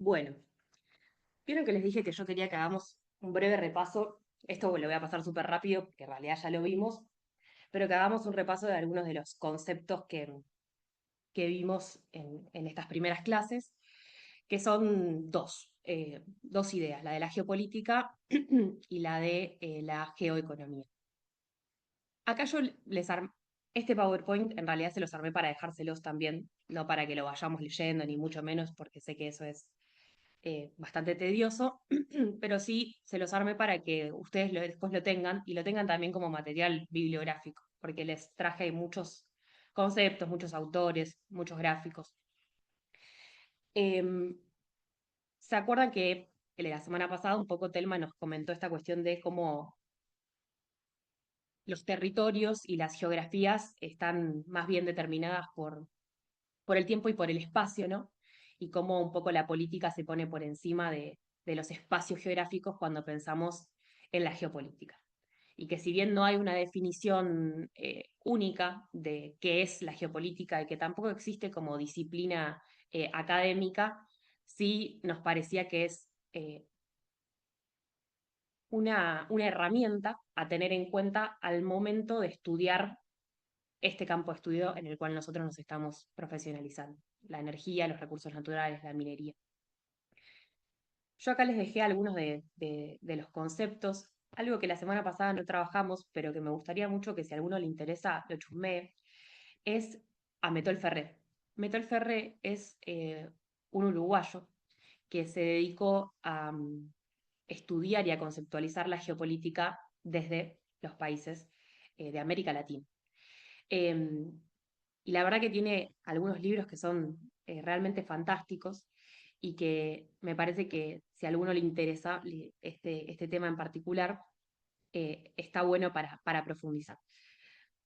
Bueno, vieron que les dije que yo quería que hagamos un breve repaso. Esto lo voy a pasar súper rápido, porque en realidad ya lo vimos, pero que hagamos un repaso de algunos de los conceptos que vimos en estas primeras clases, que son dos ideas, la de la geopolítica y la de la geoeconomía. Acá yo les armé, este PowerPoint en realidad se los armé para dejárselos también, no para que lo vayamos leyendo, ni mucho menos, porque sé que eso es bastante tedioso, pero sí se los arme para que ustedes después lo tengan y lo tengan también como material bibliográfico, porque les traje muchos conceptos, muchos autores, muchos gráficos. Em, ¿Se acuerdan que la semana pasada un poco Telma nos comentó esta cuestión de cómo los territorios y las geografías están más bien determinadas por el tiempo y por el espacio, ¿no? Y cómo un poco la política se pone por encima de los espacios geográficos cuando pensamos en la geopolítica. Y que si bien no hay una definición única de qué es la geopolítica y que tampoco existe como disciplina académica, sí nos parecía que es una herramienta a tener en cuenta al momento de estudiar este campo de estudio en el cual nosotros nos estamos profesionalizando, la energía, los recursos naturales, la minería. Yo acá les dejé algunos de los conceptos, algo que la semana pasada no trabajamos, pero que me gustaría mucho que si a alguno le interesa lo chusmee, es a Metol Ferré. Metol Ferré es un uruguayo que se dedicó a estudiar y a conceptualizar la geopolítica desde los países de América Latina. Em, y la verdad que tiene algunos libros que son realmente fantásticos y que me parece que si a alguno le interesa este tema en particular, está bueno para profundizar.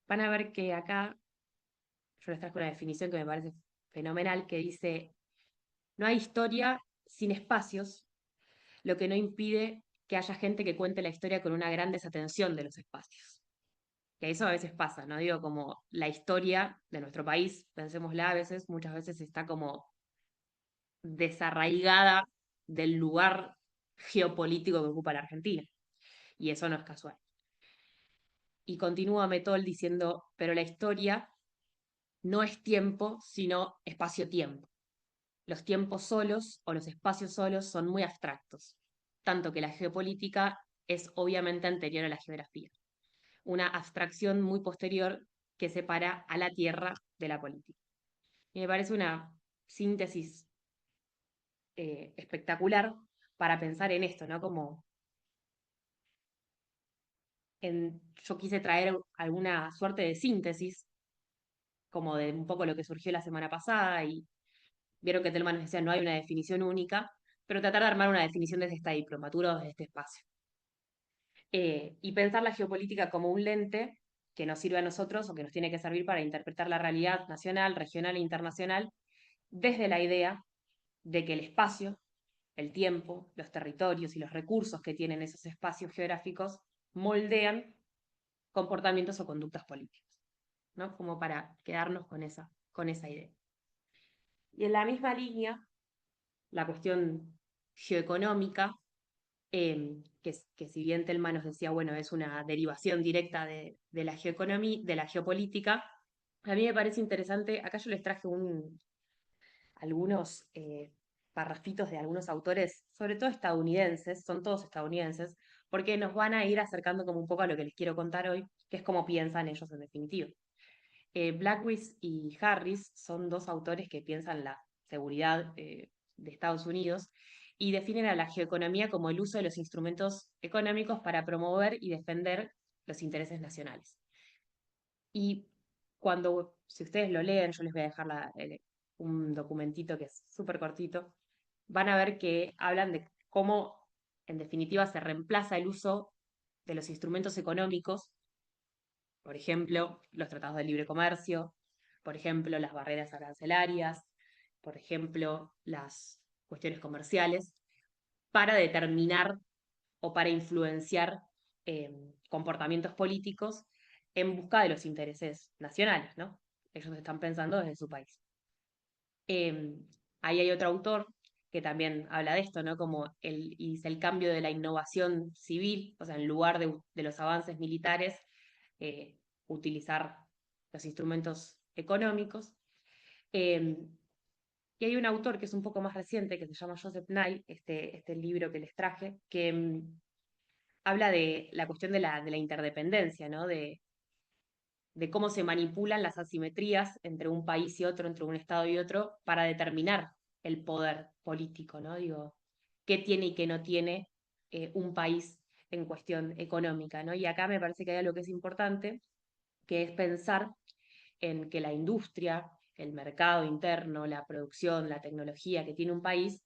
Van a ver que acá yo les traje una definición que me parece fenomenal, que dice, no hay historia sin espacios, lo que no impide que haya gente que cuente la historia con una gran desatención de los espacios. Que eso a veces pasa, ¿no? Digo, como la historia de nuestro país, pensémosla a veces, muchas veces está como desarraigada del lugar geopolítico que ocupa la Argentina. Y eso no es casual. Y continúa Metol diciendo, pero la historia no es tiempo, sino espacio-tiempo. Los tiempos solos o los espacios solos son muy abstractos, tanto que la geopolítica es obviamente anterior a la geografía, una abstracción muy posterior que separa a la Tierra de la política. Y me parece una síntesis espectacular para pensar en esto, ¿no? Como yo quise traer alguna suerte de síntesis, como de un poco lo que surgió la semana pasada, y vieron que Telman nos decía no hay una definición única, pero tratar de armar una definición desde esta diplomatura o desde este espacio. Y pensar la geopolítica como un lente que nos sirve a nosotros o que nos tiene que servir para interpretar la realidad nacional, regional e internacional desde la idea de que el espacio, el tiempo, los territorios y los recursos que tienen esos espacios geográficos moldean comportamientos o conductas políticas, ¿no? Como para quedarnos con esa idea. Y en la misma línea, la cuestión geoeconómica, que si bien Telma nos decía, bueno, es una derivación directa de la geoeconomía, de la geopolítica, a mí me parece interesante, acá yo les traje algunos parrafitos de algunos autores, sobre todo estadounidenses, son todos estadounidenses, porque nos van a ir acercando como un poco a lo que les quiero contar hoy, que es cómo piensan ellos en definitiva. Blackwist y Harris son dos autores que piensan la seguridad de Estados Unidos y definen a la geoeconomía como el uso de los instrumentos económicos para promover y defender los intereses nacionales. Y si ustedes lo leen, yo les voy a dejar un documentito que es súper cortito, van a ver que hablan de cómo, en definitiva, se reemplaza el uso de los instrumentos económicos, por ejemplo, los tratados de libre comercio, por ejemplo, las barreras arancelarias, por ejemplo, las cuestiones comerciales, para determinar o para influenciar comportamientos políticos en busca de los intereses nacionales, ¿no? Ellos están pensando desde su país. Eh, Ahí hay otro autor, que también habla de esto, ¿no? Como y dice el cambio de la innovación civil, o sea, en lugar de los avances militares, utilizar los instrumentos económicos. Eh, y hay un autor que es un poco más reciente, que se llama Joseph Nye, este libro que les traje, que habla de la cuestión de la interdependencia, ¿no? De cómo se manipulan las asimetrías entre un país y otro, entre un Estado y otro, para determinar el poder político, ¿no? Digo, qué tiene y qué no tiene un país en cuestión económica, ¿no? Y acá me parece que hay algo que es importante, que es pensar en que la industria, el mercado interno, la producción, la tecnología que tiene un país,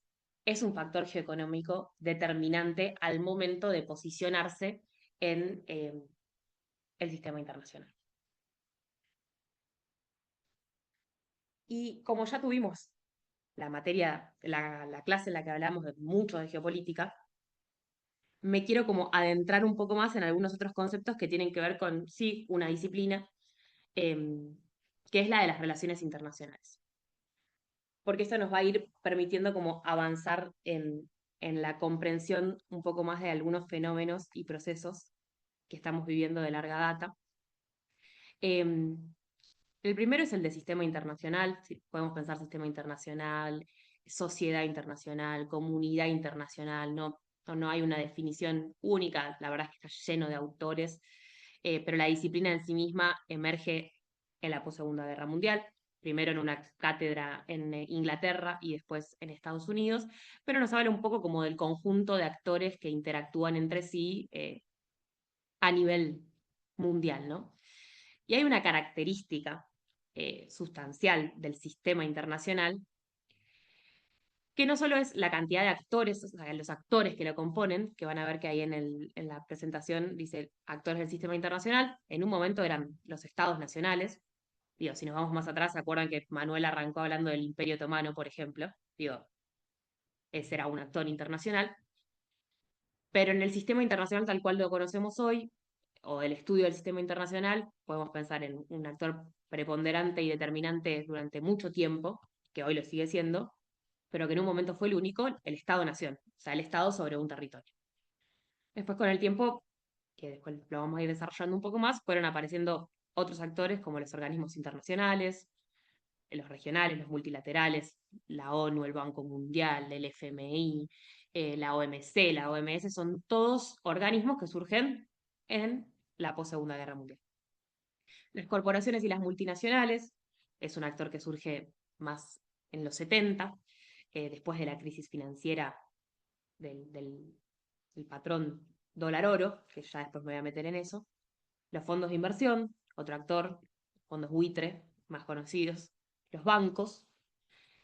es un factor geoeconómico determinante al momento de posicionarse en el sistema internacional. Y como ya tuvimos la materia, la clase en la que hablamos de mucho de geopolítica, me quiero como adentrar un poco más en algunos otros conceptos que tienen que ver con, sí, una disciplina, eh, que es la de las relaciones internacionales. Porque esto nos va a ir permitiendo como avanzar en la comprensión un poco más de algunos fenómenos y procesos que estamos viviendo de larga data. Eh, el primero es el de sistema internacional, podemos pensar sistema internacional, sociedad internacional, comunidad internacional, no hay una definición única, la verdad es que está lleno de autores, pero la disciplina en sí misma emerge en la Segunda Guerra Mundial, primero en una cátedra en Inglaterra y después en Estados Unidos, pero nos habla un poco como del conjunto de actores que interactúan entre sí a nivel mundial, ¿no? Y hay una característica sustancial del sistema internacional, que no solo es la cantidad de actores, o sea, los actores que lo componen, que van a ver que ahí en la presentación dice actores del sistema internacional, en un momento eran los estados nacionales, digo, si nos vamos más atrás, ¿se acuerdan que Manuel arrancó hablando del Imperio Otomano, por ejemplo? Digo, ese era un actor internacional, pero en el sistema internacional tal cual lo conocemos hoy, o el estudio del sistema internacional, podemos pensar en un actor preponderante y determinante durante mucho tiempo, que hoy lo sigue siendo, pero que en un momento fue el único, el Estado-Nación, o sea, el Estado sobre un territorio. Después con el tiempo, que después lo vamos a ir desarrollando un poco más, fueron apareciendo otros actores como los organismos internacionales, los regionales, los multilaterales, la ONU, el Banco Mundial, el FMI, la OMC, la OMS, son todos organismos que surgen en la post-Segunda Guerra Mundial. Las corporaciones y las multinacionales es un actor que surge más en los 70, después de la crisis financiera del patrón dólar-oro, que ya después me voy a meter en eso. Los fondos de inversión, otro actor, fondos buitre, más conocidos. Los bancos,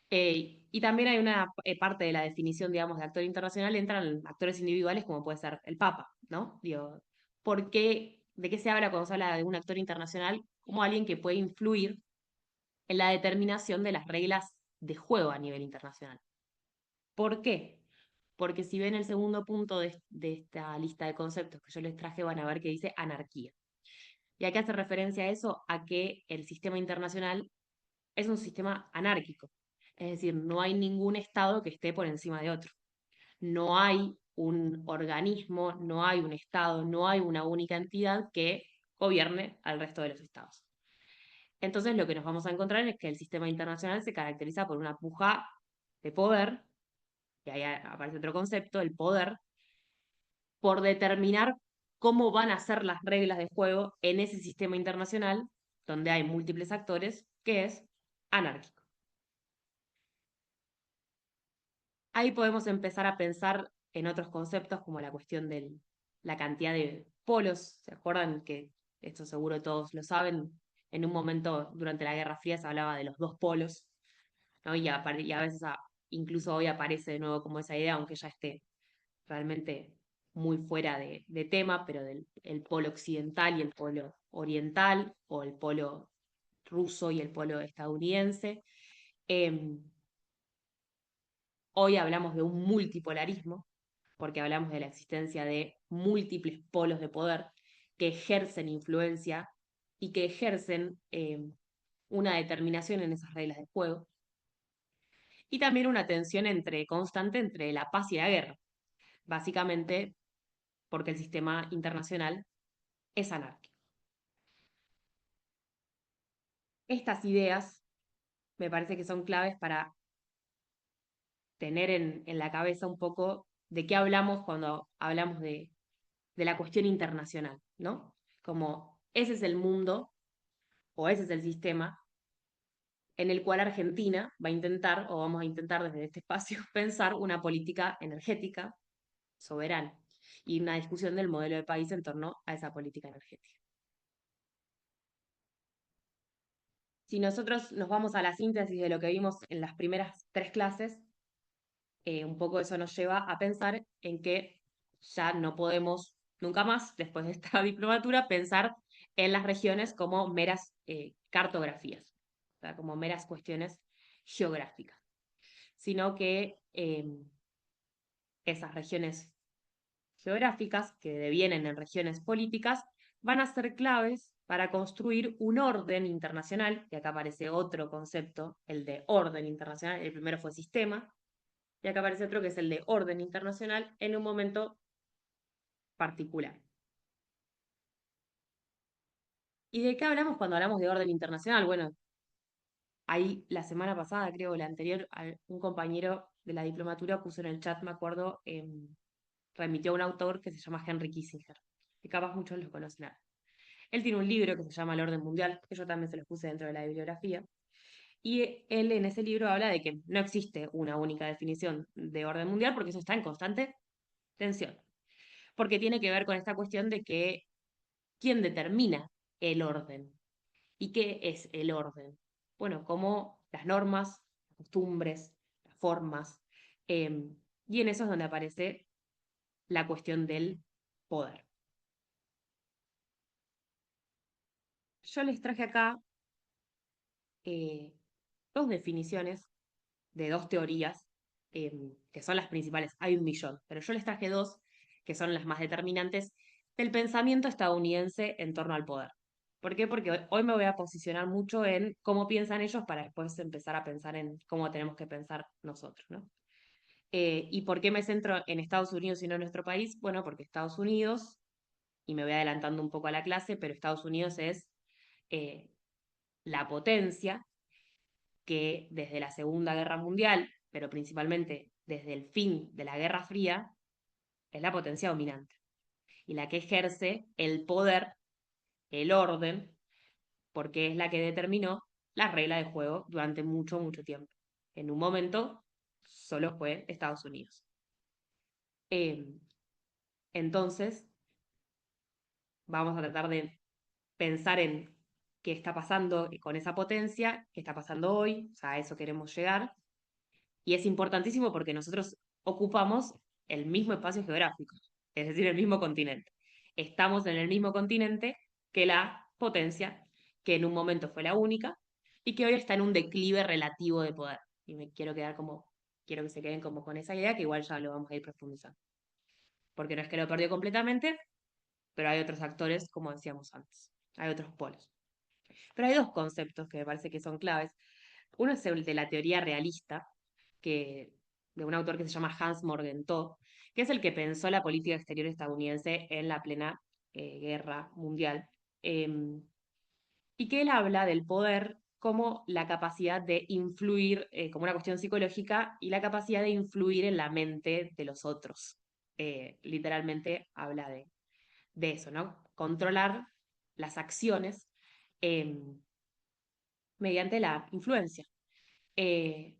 y también hay una parte de la definición, digamos, de actor internacional, entran actores individuales como puede ser el Papa, ¿no? Digo, ¿por qué, de qué se habla cuando se habla de un actor internacional como alguien que puede influir en la determinación de las reglas de juego a nivel internacional? ¿Por qué? Porque si ven el segundo punto de esta lista de conceptos que yo les traje, van a ver que dice anarquía. ¿Y a qué hace referencia a eso? A que el sistema internacional es un sistema anárquico. Es decir, no hay ningún Estado que esté por encima de otro. No hay un organismo, no hay un Estado, no hay una única entidad que gobierne al resto de los Estados. Entonces lo que nos vamos a encontrar es que el sistema internacional se caracteriza por una puja de poder, y ahí aparece otro concepto, el poder, por determinar cómo van a ser las reglas de juego en ese sistema internacional donde hay múltiples actores, que es anárquico. Ahí podemos empezar a pensar en otros conceptos como la cuestión de la cantidad de polos. ¿Se acuerdan que esto seguro todos lo saben? En un momento durante la Guerra Fría se hablaba de los dos polos, ¿no? Y a veces incluso hoy aparece de nuevo como esa idea, aunque ya esté realmente muy fuera de tema, pero del el polo occidental y el polo oriental, o el polo ruso y el polo estadounidense. Eh, Hoy hablamos de un multipolarismo, porque hablamos de la existencia de múltiples polos de poder que ejercen influencia y que ejercen una determinación en esas reglas de juego. y también una tensión constante entre la paz y la guerra, básicamente porque el sistema internacional es anárquico. Estas ideas me parece que son claves para tener en la cabeza un poco de qué hablamos cuando hablamos de la cuestión internacional, ¿no? Como ese es el mundo o ese es el sistema en el cual Argentina va a intentar, o vamos a intentar desde este espacio, pensar una política energética soberana y una discusión del modelo de país en torno a esa política energética. Si nosotros nos vamos a la síntesis de lo que vimos en las primeras tres clases, un poco eso nos lleva a pensar en que ya no podemos nunca más, después de esta diplomatura, pensar en las regiones como meras cartografías, o sea, como meras cuestiones geográficas, sino que esas regiones geográficas, que devienen en regiones políticas, van a ser claves para construir un orden internacional, y acá aparece otro concepto, el de orden internacional, el primero fue sistema, y acá aparece otro que es el de orden internacional en un momento particular. ¿Y de qué hablamos cuando hablamos de orden internacional? Bueno, ahí la semana pasada, creo, la anterior, un compañero de la diplomatura puso en el chat, me acuerdo, remitió a un autor que se llama Henry Kissinger, que capaz muchos lo conocen. Él tiene un libro que se llama El Orden Mundial, que yo también se los puse dentro de la bibliografía, y él en ese libro habla de que no existe una única definición de orden mundial porque eso está en constante tensión, porque tiene que ver con esta cuestión de que quién determina el orden y qué es el orden. Bueno, como las normas, las costumbres, las formas, y en eso es donde aparece la cuestión del poder. Yo les traje acá eh, dos definiciones de dos teorías que son las principales. Hay un millón, pero yo les traje dos que son las más determinantes del pensamiento estadounidense en torno al poder. ¿Por qué? Porque hoy me voy a posicionar mucho en cómo piensan ellos para después empezar a pensar en cómo tenemos que pensar nosotros, ¿no? ¿Y por qué me centro en Estados Unidos y no en nuestro país? Bueno, porque Estados Unidos, y me voy adelantando un poco a la clase, pero Estados Unidos es eh, la potencia que desde la Segunda Guerra Mundial, pero principalmente desde el fin de la Guerra Fría, es la potencia dominante y la que ejerce el poder, el orden, porque es la que determinó la regla de juego durante mucho, mucho tiempo. En un momento solo fue Estados Unidos. Eh, entonces, vamos a tratar de pensar en qué está pasando con esa potencia, qué está pasando hoy, o sea, a eso queremos llegar. Y es importantísimo porque nosotros ocupamos el mismo espacio geográfico, es decir, el mismo continente. Estamos en el mismo continente que la potencia, que en un momento fue la única, y que hoy está en un declive relativo de poder. Y me quiero quedar como, quiero que se queden como con esa idea, que igual ya lo vamos a ir profundizando. Porque no es que lo perdió completamente, pero hay otros actores, como decíamos antes. Hay otros polos. Pero hay dos conceptos que me parece que son claves. Uno es el de la teoría realista, que, de un autor que se llama Hans Morgenthau, que es el que pensó la política exterior estadounidense en la plena guerra mundial, y que él habla del poder como la capacidad de influir, como una cuestión psicológica, y la capacidad de influir en la mente de los otros. Literalmente habla de eso, ¿no? Controlar las acciones mediante la influencia. Eh,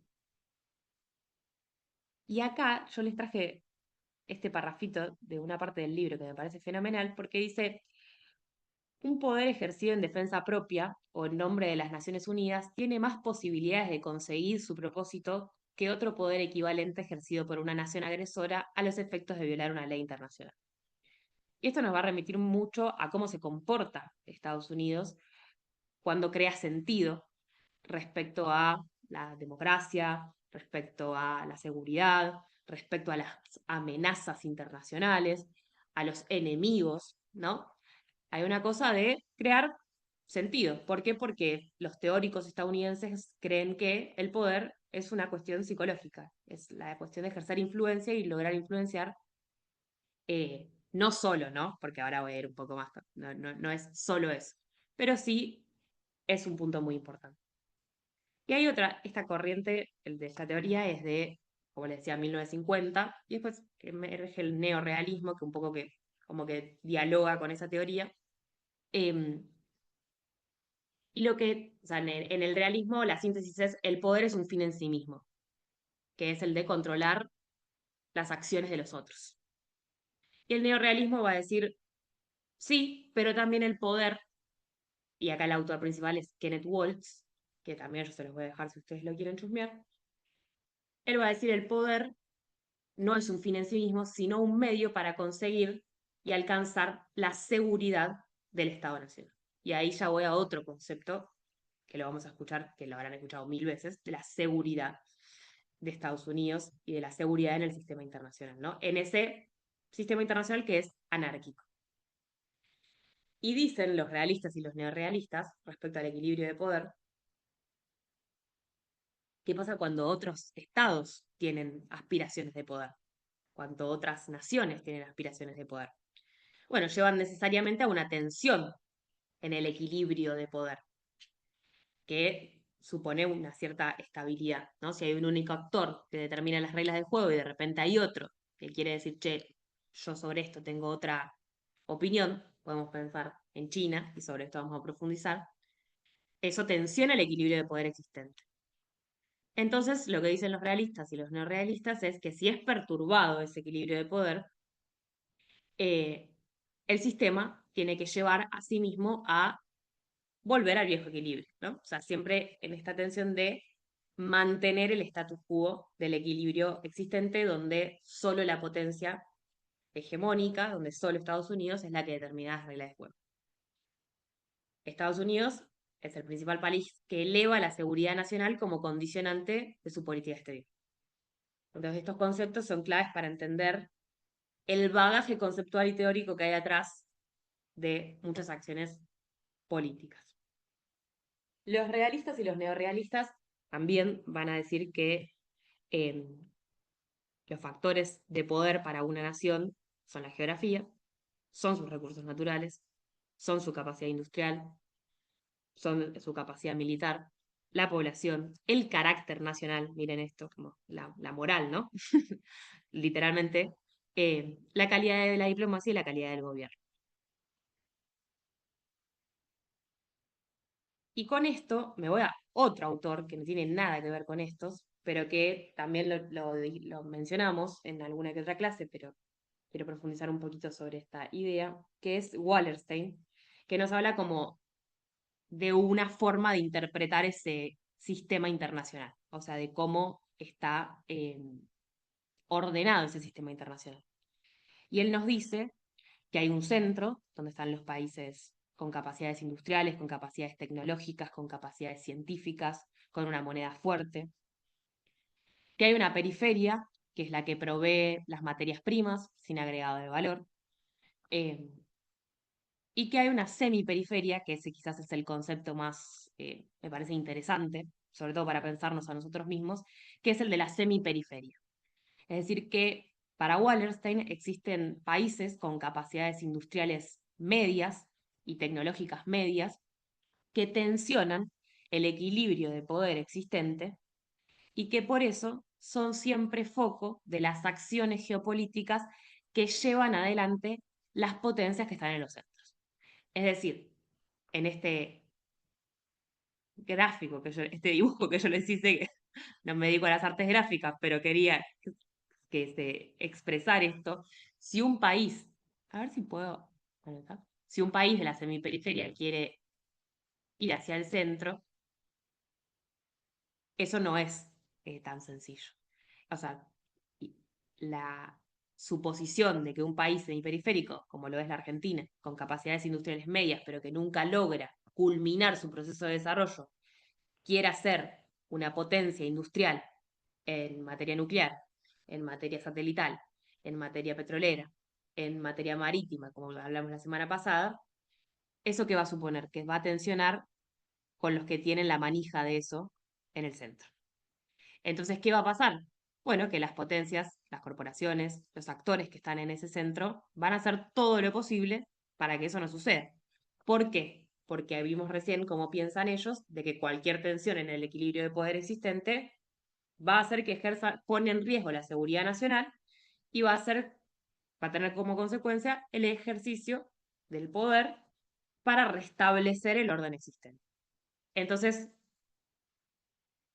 y acá yo les traje este parrafito de una parte del libro que me parece fenomenal, porque dice, un poder ejercido en defensa propia o en nombre de las Naciones Unidas tiene más posibilidades de conseguir su propósito que otro poder equivalente ejercido por una nación agresora a los efectos de violar una ley internacional. Y esto nos va a remitir mucho a cómo se comporta Estados Unidos cuando crea sentido respecto a la democracia, respecto a la seguridad, respecto a las amenazas internacionales, a los enemigos, ¿no? Hay una cosa de crear sentido. ¿Por qué? Porque los teóricos estadounidenses creen que el poder es una cuestión psicológica, es la cuestión de ejercer influencia y lograr influenciar, no solo, ¿no? Porque ahora voy a ir un poco más, no es solo eso, pero sí es un punto muy importante. Y hay otra, esta corriente, el de esta teoría es de, como les decía, 1950, y después emerge el neorrealismo, que un poco que, como que dialoga con esa teoría. Em, y lo que, o sea, en el realismo la síntesis es, el poder es un fin en sí mismo, que es el de controlar las acciones de los otros. Y el neorrealismo va a decir, sí, pero también el poder, y acá el autor principal es Kenneth Waltz, que también yo se los voy a dejar si ustedes lo quieren chusmear, él va a decir, el poder no es un fin en sí mismo, sino un medio para conseguir y alcanzar la seguridad del Estado-Nación. Y ahí ya voy a otro concepto, que lo vamos a escuchar, que lo habrán escuchado 1000 veces, de la seguridad de Estados Unidos y de la seguridad en el sistema internacional, ¿no? En ese sistema internacional que es anárquico. Y dicen los realistas y los neorrealistas, respecto al equilibrio de poder, ¿qué pasa cuando otros estados tienen aspiraciones de poder? Cuando otras naciones tienen aspiraciones de poder. Bueno, llevan necesariamente a una tensión en el equilibrio de poder, que supone una cierta estabilidad, ¿no? Si hay un único actor que determina las reglas del juego y de repente hay otro que quiere decir, che, yo sobre esto tengo otra opinión, podemos pensar en China, y sobre esto vamos a profundizar, eso tensiona el equilibrio de poder existente. Entonces, lo que dicen los realistas y los no realistas es que si es perturbado ese equilibrio de poder, eh, el sistema tiene que llevar a sí mismo a volver al viejo equilibrio, ¿no? O sea, siempre en esta tensión de mantener el status quo del equilibrio existente, donde solo la potencia hegemónica, donde solo Estados Unidos es la que determina las reglas de juego. Estados Unidos es el principal país que eleva la seguridad nacional como condicionante de su política exterior. Entonces, estos conceptos son claves para entender el bagaje conceptual y teórico que hay atrás de muchas acciones políticas. Los realistas y los neorrealistas también van a decir que eh, los factores de poder para una nación son la geografía, son sus recursos naturales, son su capacidad industrial, son su capacidad militar, la población, el carácter nacional, miren esto, como la moral, ¿no? Literalmente, la calidad de la diplomacia y la calidad del gobierno. Y con esto me voy a otro autor que no tiene nada que ver con estos, pero que también lo mencionamos en alguna que otra clase, pero quiero profundizar un poquito sobre esta idea, que es Wallerstein, que nos habla como de una forma de interpretar ese sistema internacional, o sea, de cómo está ordenado ese sistema internacional. Y él nos dice que hay un centro donde están los países con capacidades industriales, con capacidades tecnológicas, con capacidades científicas, con una moneda fuerte, que hay una periferia, que es la que provee las materias primas sin agregado de valor, eh, y que hay una semiperiferia, que ese quizás es el concepto más, me parece interesante, sobre todo para pensarnos a nosotros mismos, que es el de la semiperiferia. Es decir, que para Wallerstein existen países con capacidades industriales medias y tecnológicas medias que tensionan el equilibrio de poder existente y que por eso son siempre foco de las acciones geopolíticas que llevan adelante las potencias que están en los centros. Es decir, en este gráfico este dibujo que yo les hice, que no me dedico a las artes gráficas, pero quería que se expresar esto, si un país, a ver si puedo anotar, si un país de la semiperiferia quiere ir hacia el centro, eso no es tan sencillo. O sea, la suposición de que un país semiperiférico, como lo es la Argentina, con capacidades industriales medias, pero que nunca logra culminar su proceso de desarrollo, quiera ser una potencia industrial en materia nuclear, en materia satelital, en materia petrolera, en materia marítima, como hablamos la semana pasada, ¿eso qué va a suponer? Que va a tensionar con los que tienen la manija de eso en el centro. Entonces, ¿qué va a pasar? Bueno, que las potencias, las corporaciones, los actores que están en ese centro van a hacer todo lo posible para que eso no suceda. ¿Por qué? Porque vimos recién cómo piensan ellos de que cualquier tensión en el equilibrio de poder existente va a hacer que pone en riesgo la seguridad nacional y va a tener como consecuencia el ejercicio del poder para restablecer el orden existente. Entonces,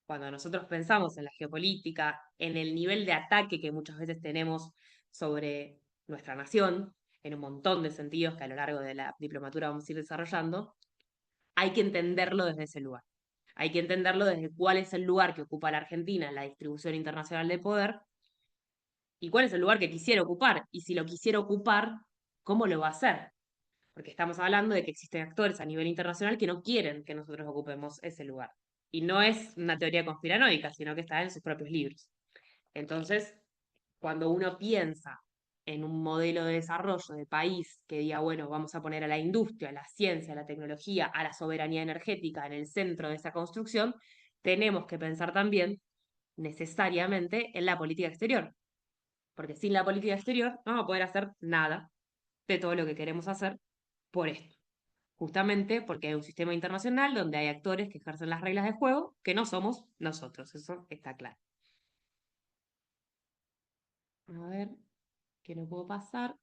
cuando nosotros pensamos en la geopolítica, en el nivel de ataque que muchas veces tenemos sobre nuestra nación, en un montón de sentidos que a lo largo de la diplomatura vamos a ir desarrollando, hay que entenderlo desde ese lugar. Hay que entenderlo desde cuál es el lugar que ocupa la Argentina en la distribución internacional de poder y cuál es el lugar que quisiera ocupar. Y si lo quisiera ocupar, ¿cómo lo va a hacer? Porque estamos hablando de que existen actores a nivel internacional que no quieren que nosotros ocupemos ese lugar. Y no es una teoría conspiranoica, sino que está en sus propios libros. Entonces, cuando uno piensa en un modelo de desarrollo de país que diga, bueno, vamos a poner a la industria, a la ciencia, a la tecnología, a la soberanía energética en el centro de esa construcción, tenemos que pensar también necesariamente en la política exterior, porque sin la política exterior no vamos a poder hacer nada de todo lo que queremos hacer por esto. Justamente porque hay un sistema internacional donde hay actores que ejercen las reglas de juego que no somos nosotros, eso está claro. A ver, ¿qué no puedo pasar?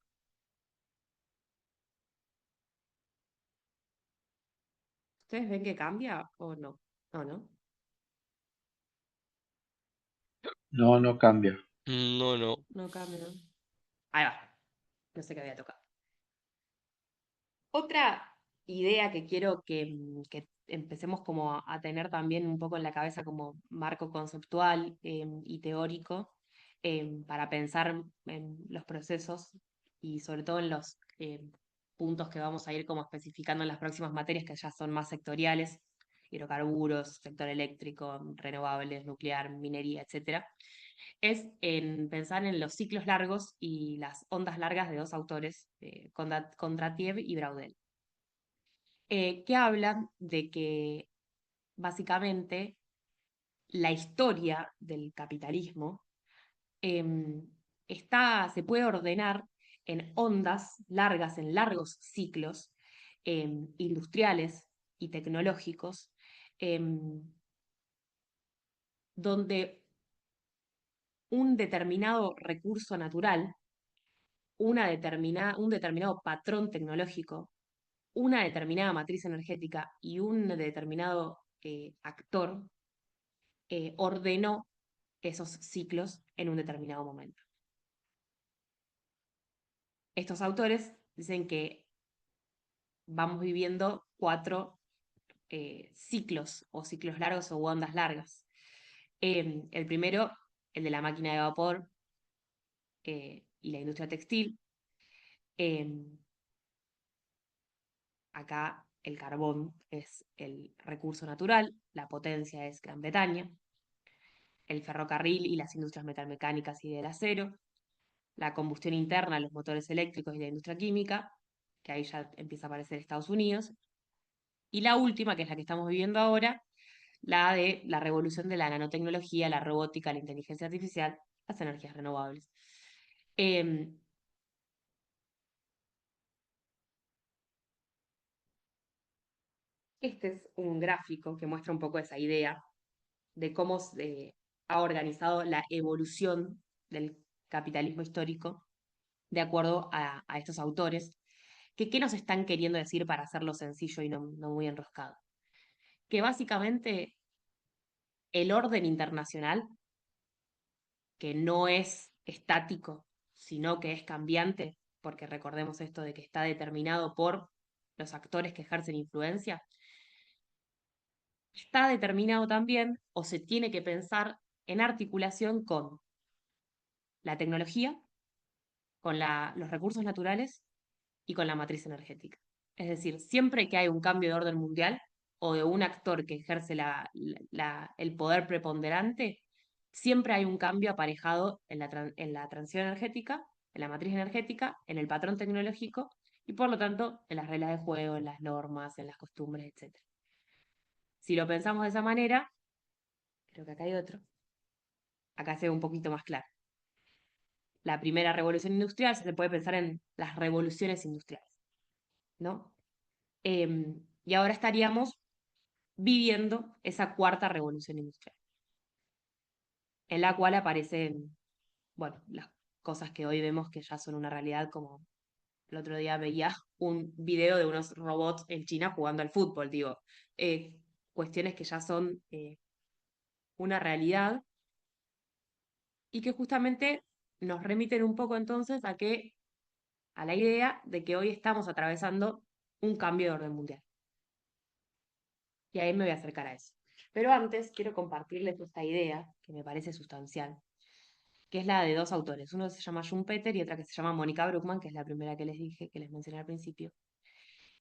¿Ustedes ven que cambia o no? No, ¿no? No, no cambia. No, no. No cambia, ¿no? Ahí va. No sé qué había tocado. Otra idea que quiero que empecemos como a tener también un poco en la cabeza como marco conceptual y teórico para pensar en los procesos y sobre todo en los puntos que vamos a ir como especificando en las próximas materias que ya son más sectoriales, hidrocarburos, sector eléctrico, renovables, nuclear, minería, etcétera, es en pensar en los ciclos largos y las ondas largas de dos autores, Kondratiev y Braudel, que hablan de que básicamente la historia del capitalismo se puede ordenar en ondas largas, en largos ciclos industriales y tecnológicos, donde un determinado recurso natural, un determinado patrón tecnológico, una determinada matriz energética y un determinado actor ordenó esos ciclos en un determinado momento. Estos autores dicen que vamos viviendo cuatro ciclos o ciclos largos o ondas largas. El primero, el de la máquina de vapor y la industria textil. Eh, Acá el carbón es el recurso natural, la potencia es Gran Bretaña, el ferrocarril y las industrias metalmecánicas y del acero, la combustión interna, los motores eléctricos y la industria química, que ahí ya empieza a aparecer Estados Unidos, y la última, que es la que estamos viviendo ahora, la de la revolución de la nanotecnología, la robótica, la inteligencia artificial, las energías renovables. Eh, este es un gráfico que muestra un poco esa idea de cómo se ha organizado la evolución del capitalismo histórico de acuerdo a estos autores, que qué nos están queriendo decir para hacerlo sencillo y no muy enroscado. Que básicamente el orden internacional, que no es estático, sino que es cambiante, porque recordemos esto de que está determinado por los actores que ejercen influencia, está determinado también o se tiene que pensar en articulación con la tecnología, con los recursos naturales y con la matriz energética. Es decir, siempre que hay un cambio de orden mundial o de un actor que ejerce el poder preponderante, siempre hay un cambio aparejado en la transición energética, en la matriz energética, en el patrón tecnológico y por lo tanto en las reglas de juego, en las normas, en las costumbres, etc. Si lo pensamos de esa manera, creo que acá hay otro. acá se ve un poquito más claro. La primera revolución industrial se puede pensar en las revoluciones industriales, ¿no? Y ahora estaríamos viviendo esa cuarta revolución industrial, en la cual aparecen, bueno, las cosas que hoy vemos que ya son una realidad, como el otro día veía un video de unos robots en China jugando al fútbol, digo, eh, cuestiones que ya son una realidad y que justamente nos remiten un poco entonces a la idea de que hoy estamos atravesando un cambio de orden mundial. Y ahí me voy a acercar a eso. Pero antes quiero compartirles esta idea que me parece sustancial, que es la de dos autores. Uno se llama Schumpeter y otra que se llama Mónica Bruckmann, que es la primera que les dije, que les mencioné al principio,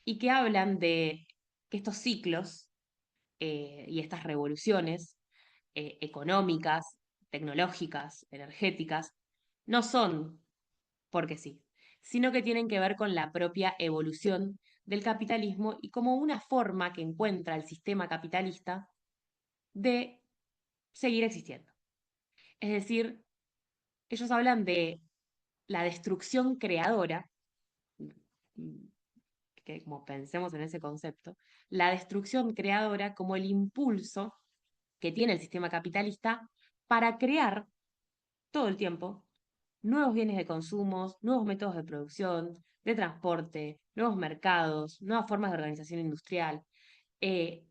y que hablan de que estos ciclos y estas revoluciones económicas, tecnológicas, energéticas, no son porque sí, sino que tienen que ver con la propia evolución del capitalismo y como una forma que encuentra el sistema capitalista de seguir existiendo. Es decir, ellos hablan de la destrucción creadora, que como pensemos en ese concepto, la destrucción creadora como el impulso que tiene el sistema capitalista para crear todo el tiempo nuevos bienes de consumo, nuevos métodos de producción, de transporte, nuevos mercados, nuevas formas de organización industrial, eh,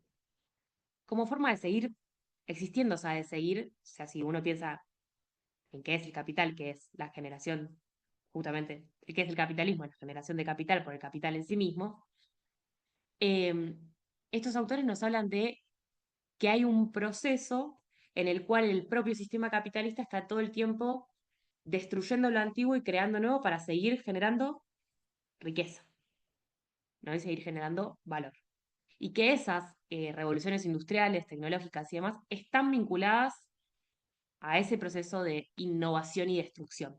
como forma de seguir existiendo, o sea, o sea, si uno piensa en qué es el capital, que es la generación, justamente, qué es el capitalismo, la generación de capital por el capital en sí mismo, eh, estos autores nos hablan de que hay un proceso en el cual el propio sistema capitalista está todo el tiempo destruyendo lo antiguo y creando nuevo para seguir generando riqueza, ¿no? Y seguir generando valor. Y que esas revoluciones industriales, tecnológicas y demás están vinculadas a ese proceso de innovación y destrucción.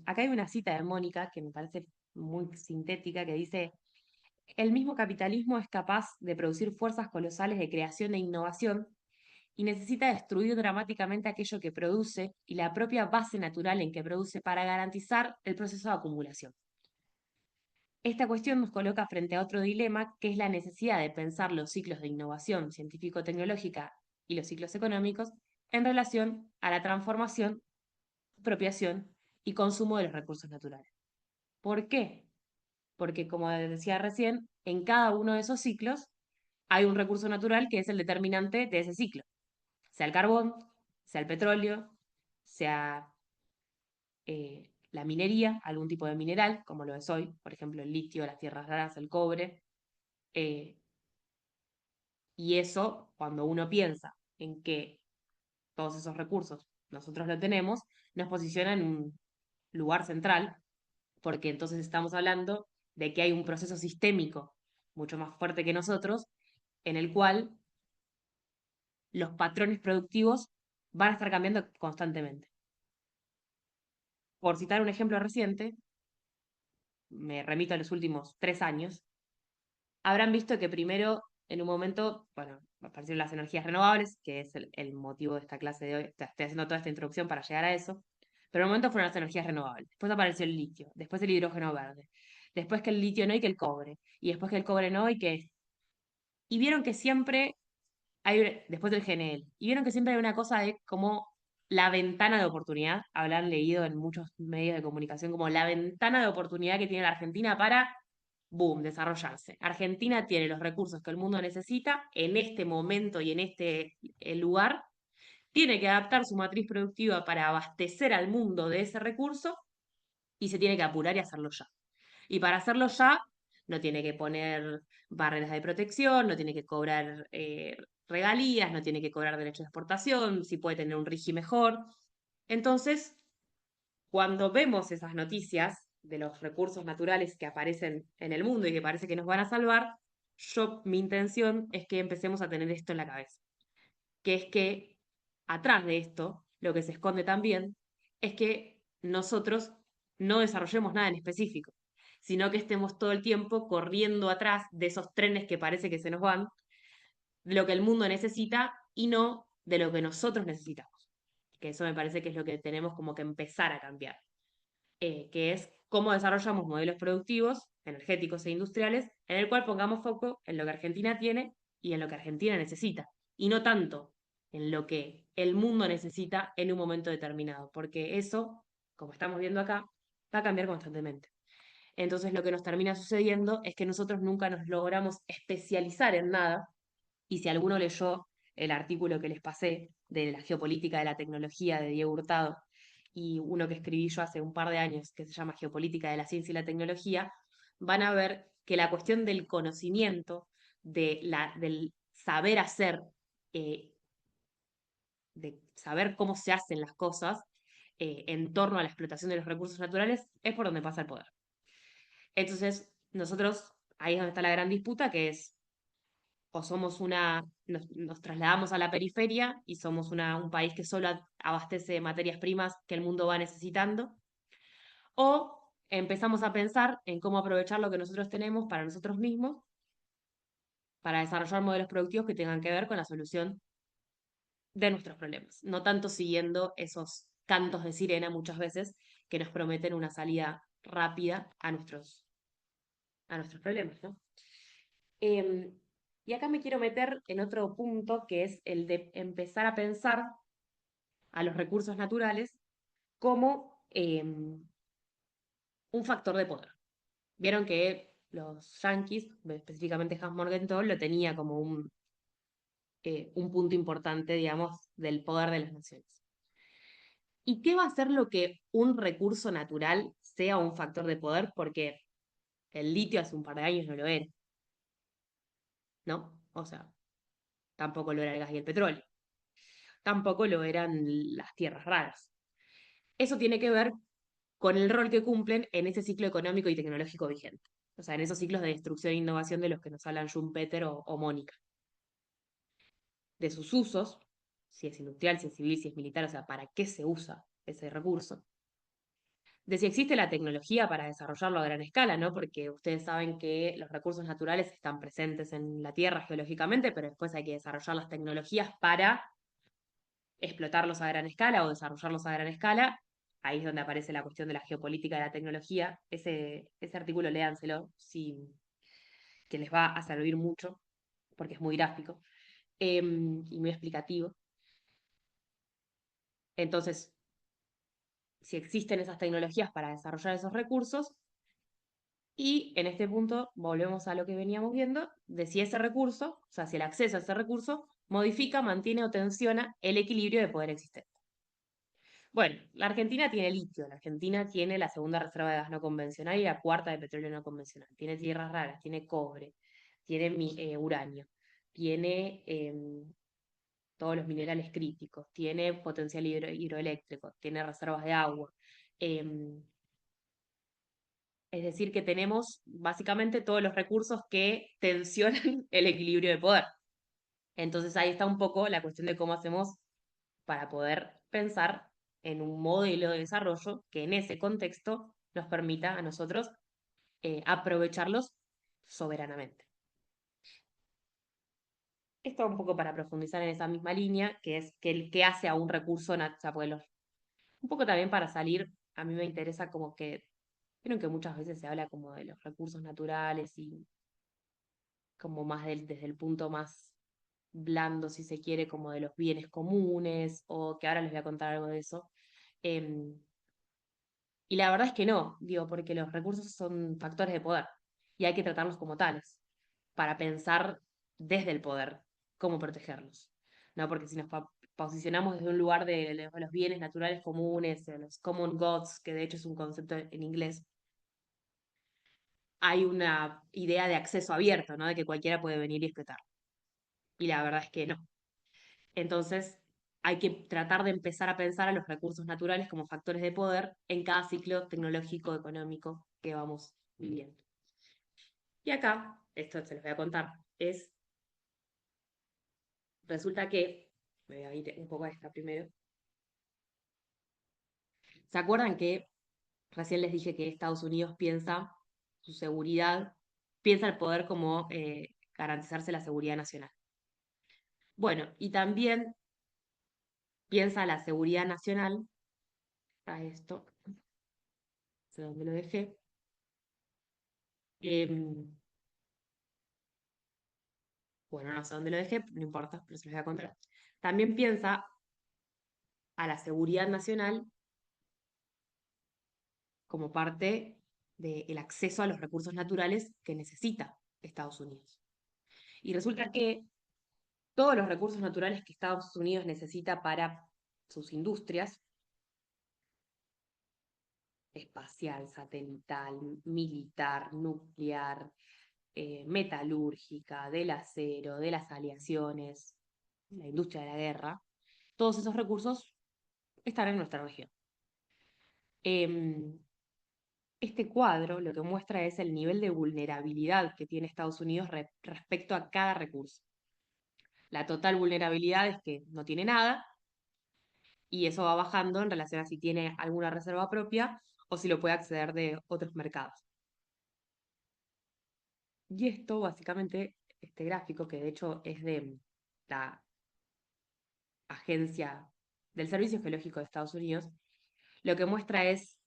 Acá hay una cita de Mónica que me parece muy sintética que dice, el mismo capitalismo es capaz de producir fuerzas colosales de creación e innovación y necesita destruir dramáticamente aquello que produce y la propia base natural en que produce para garantizar el proceso de acumulación. Esta cuestión nos coloca frente a otro dilema, que es la necesidad de pensar los ciclos de innovación científico-tecnológica y los ciclos económicos en relación a la transformación, apropiación y consumo de los recursos naturales. ¿Por qué? Porque, como decía recién, en cada uno de esos ciclos hay un recurso natural que es el determinante de ese ciclo, sea el carbón, sea el petróleo, sea la minería, algún tipo de mineral, como lo es hoy, por ejemplo, el litio, las tierras raras, el cobre. eh, y eso, cuando uno piensa en que todos esos recursos nosotros lo tenemos, nos posiciona en un lugar central, porque entonces estamos hablando de que hay un proceso sistémico mucho más fuerte que nosotros, en el cual los patrones productivos van a estar cambiando constantemente. Por citar un ejemplo reciente, me remito a los últimos 3 años, habrán visto que primero, en un momento, bueno, aparecieron las energías renovables, que es el motivo de esta clase de hoy. Estoy haciendo toda esta introducción para llegar a eso. Pero en un momento fueron las energías renovables. Después apareció el litio, después el hidrógeno verde. Después que el litio no y que el cobre. Y después que el cobre no y que... Y vieron que siempre después del GNL. Y vieron que siempre hay una cosa de como la ventana de oportunidad. Habrán leído en muchos medios de comunicación como la ventana de oportunidad que tiene la Argentina para boom, desarrollarse. Argentina tiene los recursos que el mundo necesita en este momento y en este lugar, tiene que adaptar su matriz productiva para abastecer al mundo de ese recurso y se tiene que apurar y hacerlo ya. Y para hacerlo ya, no tiene que poner barreras de protección, no tiene que cobrar regalías, no tiene que cobrar derechos de exportación, si puede tener un RIGI mejor. Entonces, cuando vemos esas noticias de los recursos naturales que aparecen en el mundo y que parece que nos van a salvar, mi intención es que empecemos a tener esto en la cabeza, que es que atrás de esto, lo que se esconde también, es que nosotros no desarrollemos nada en específico, sino que estemos todo el tiempo corriendo atrás de esos trenes que parece que se nos van, lo que el mundo necesita y no de lo que nosotros necesitamos. Que eso me parece que es lo que tenemos como que empezar a cambiar, que es cómo desarrollamos modelos productivos, energéticos e industriales, en el cual pongamos foco en lo que Argentina tiene y en lo que Argentina necesita, y no tanto en lo que el mundo necesita en un momento determinado, porque eso, como estamos viendo acá, va a cambiar constantemente. Entonces lo que nos termina sucediendo es que nosotros nunca nos logramos especializar en nada, y si alguno leyó el artículo que les pasé de la geopolítica de la tecnología de Diego Hurtado y uno que escribí yo hace un par de años que se llama Geopolítica de la ciencia y la tecnología, van a ver que la cuestión del conocimiento, del saber hacer, eh, de saber cómo se hacen las cosas en torno a la explotación de los recursos naturales, es por donde pasa el poder. Entonces, nosotros, ahí es donde está la gran disputa, que es o somos nos trasladamos a la periferia y somos un país que solo abastece de materias primas que el mundo va necesitando, o empezamos a pensar en cómo aprovechar lo que nosotros tenemos para nosotros mismos, para desarrollar modelos productivos que tengan que ver con la solución de nuestros problemas, no tanto siguiendo esos cantos de sirena muchas veces que nos prometen una salida rápida a nuestros problemas, ¿no? Eh, y acá me quiero meter en otro punto que es el de empezar a pensar a los recursos naturales como un factor de poder. Vieron que los yanquis, específicamente Hans Morgenthau, lo tenía como un punto importante, digamos, del poder de las naciones. ¿Y qué va a hacer lo que un recurso natural sea un factor de poder? Porque el litio hace un par de años no lo era, ¿no? O sea, tampoco lo era el gas y el petróleo, tampoco lo eran las tierras raras. Eso tiene que ver con el rol que cumplen en ese ciclo económico y tecnológico vigente. O sea, en esos ciclos de destrucción e innovación de los que nos hablan Schumpeter o Mónica. De sus usos, si es industrial, si es civil, si es militar, o sea, para qué se usa ese recurso. De si existe la tecnología para desarrollarlo a gran escala, ¿no? Porque ustedes saben que los recursos naturales están presentes en la Tierra geológicamente, pero después hay que desarrollar las tecnologías para explotarlos a gran escala o desarrollarlos a gran escala. Ahí es donde aparece la cuestión de la geopolítica de la tecnología. Ese artículo léanselo, que les va a servir mucho, porque es muy gráfico y muy explicativo. Entonces, si existen esas tecnologías para desarrollar esos recursos, y en este punto volvemos a lo que veníamos viendo, de si ese recurso, o sea, si el acceso a ese recurso modifica, mantiene o tensiona el equilibrio de poder existente. Bueno, la Argentina tiene litio, la Argentina tiene la segunda reserva de gas no convencional y la cuarta de petróleo no convencional, tiene tierras raras, tiene cobre, tiene uranio, tiene todos los minerales críticos, tiene potencial hidroeléctrico, tiene reservas de agua. em, es decir, que tenemos básicamente todos los recursos que tensionan el equilibrio de poder. Entonces ahí está un poco la cuestión de cómo hacemos para poder pensar en un modelo de desarrollo que en ese contexto nos permita a nosotros aprovecharlos soberanamente. Esto un poco para profundizar en esa misma línea, que es que el que hace a un recurso, o sea, pues un poco también para salir, a mí me interesa como que, vieron que muchas veces se habla como de los recursos naturales y como más desde el punto más blando, si se quiere, como de los bienes comunes, o que ahora les voy a contar algo de eso. Em, y la verdad es que no, digo, porque los recursos son factores de poder y hay que tratarlos como tales, para pensar desde el poder cómo protegerlos. ¿No? Porque si nos posicionamos desde un lugar de los bienes naturales comunes, de los common goods, que de hecho es un concepto en inglés, hay una idea de acceso abierto, ¿no? De que cualquiera puede venir y explotar. Y la verdad es que no. Entonces, hay que tratar de empezar a pensar a los recursos naturales como factores de poder en cada ciclo tecnológico, económico que vamos viviendo. Y acá, esto se los voy a contar, resulta que, me voy a ir un poco a esta primero. ¿Se acuerdan que recién les dije que Estados Unidos piensa su seguridad, piensa el poder como garantizarse la seguridad nacional? Bueno, y también piensa la seguridad nacional, a esto, no sé dónde lo dejé, bueno, no sé dónde lo dejé, no importa, pero se los voy a contar. También piensa a la seguridad nacional como parte del acceso a los recursos naturales que necesita Estados Unidos. Y resulta que todos los recursos naturales que Estados Unidos necesita para sus industrias, espacial, satelital, militar, nuclear, metalúrgica, del acero, de las aleaciones, la industria de la guerra, todos esos recursos están en nuestra región. Em, Este cuadro lo que muestra es el nivel de vulnerabilidad que tiene Estados Unidos respecto a cada recurso. La total vulnerabilidad es que no tiene nada y eso va bajando en relación a si tiene alguna reserva propia o si lo puede acceder de otros mercados. Y esto básicamente, este gráfico, que de hecho es de la agencia del Servicio Geológico de Estados Unidos, lo que muestra es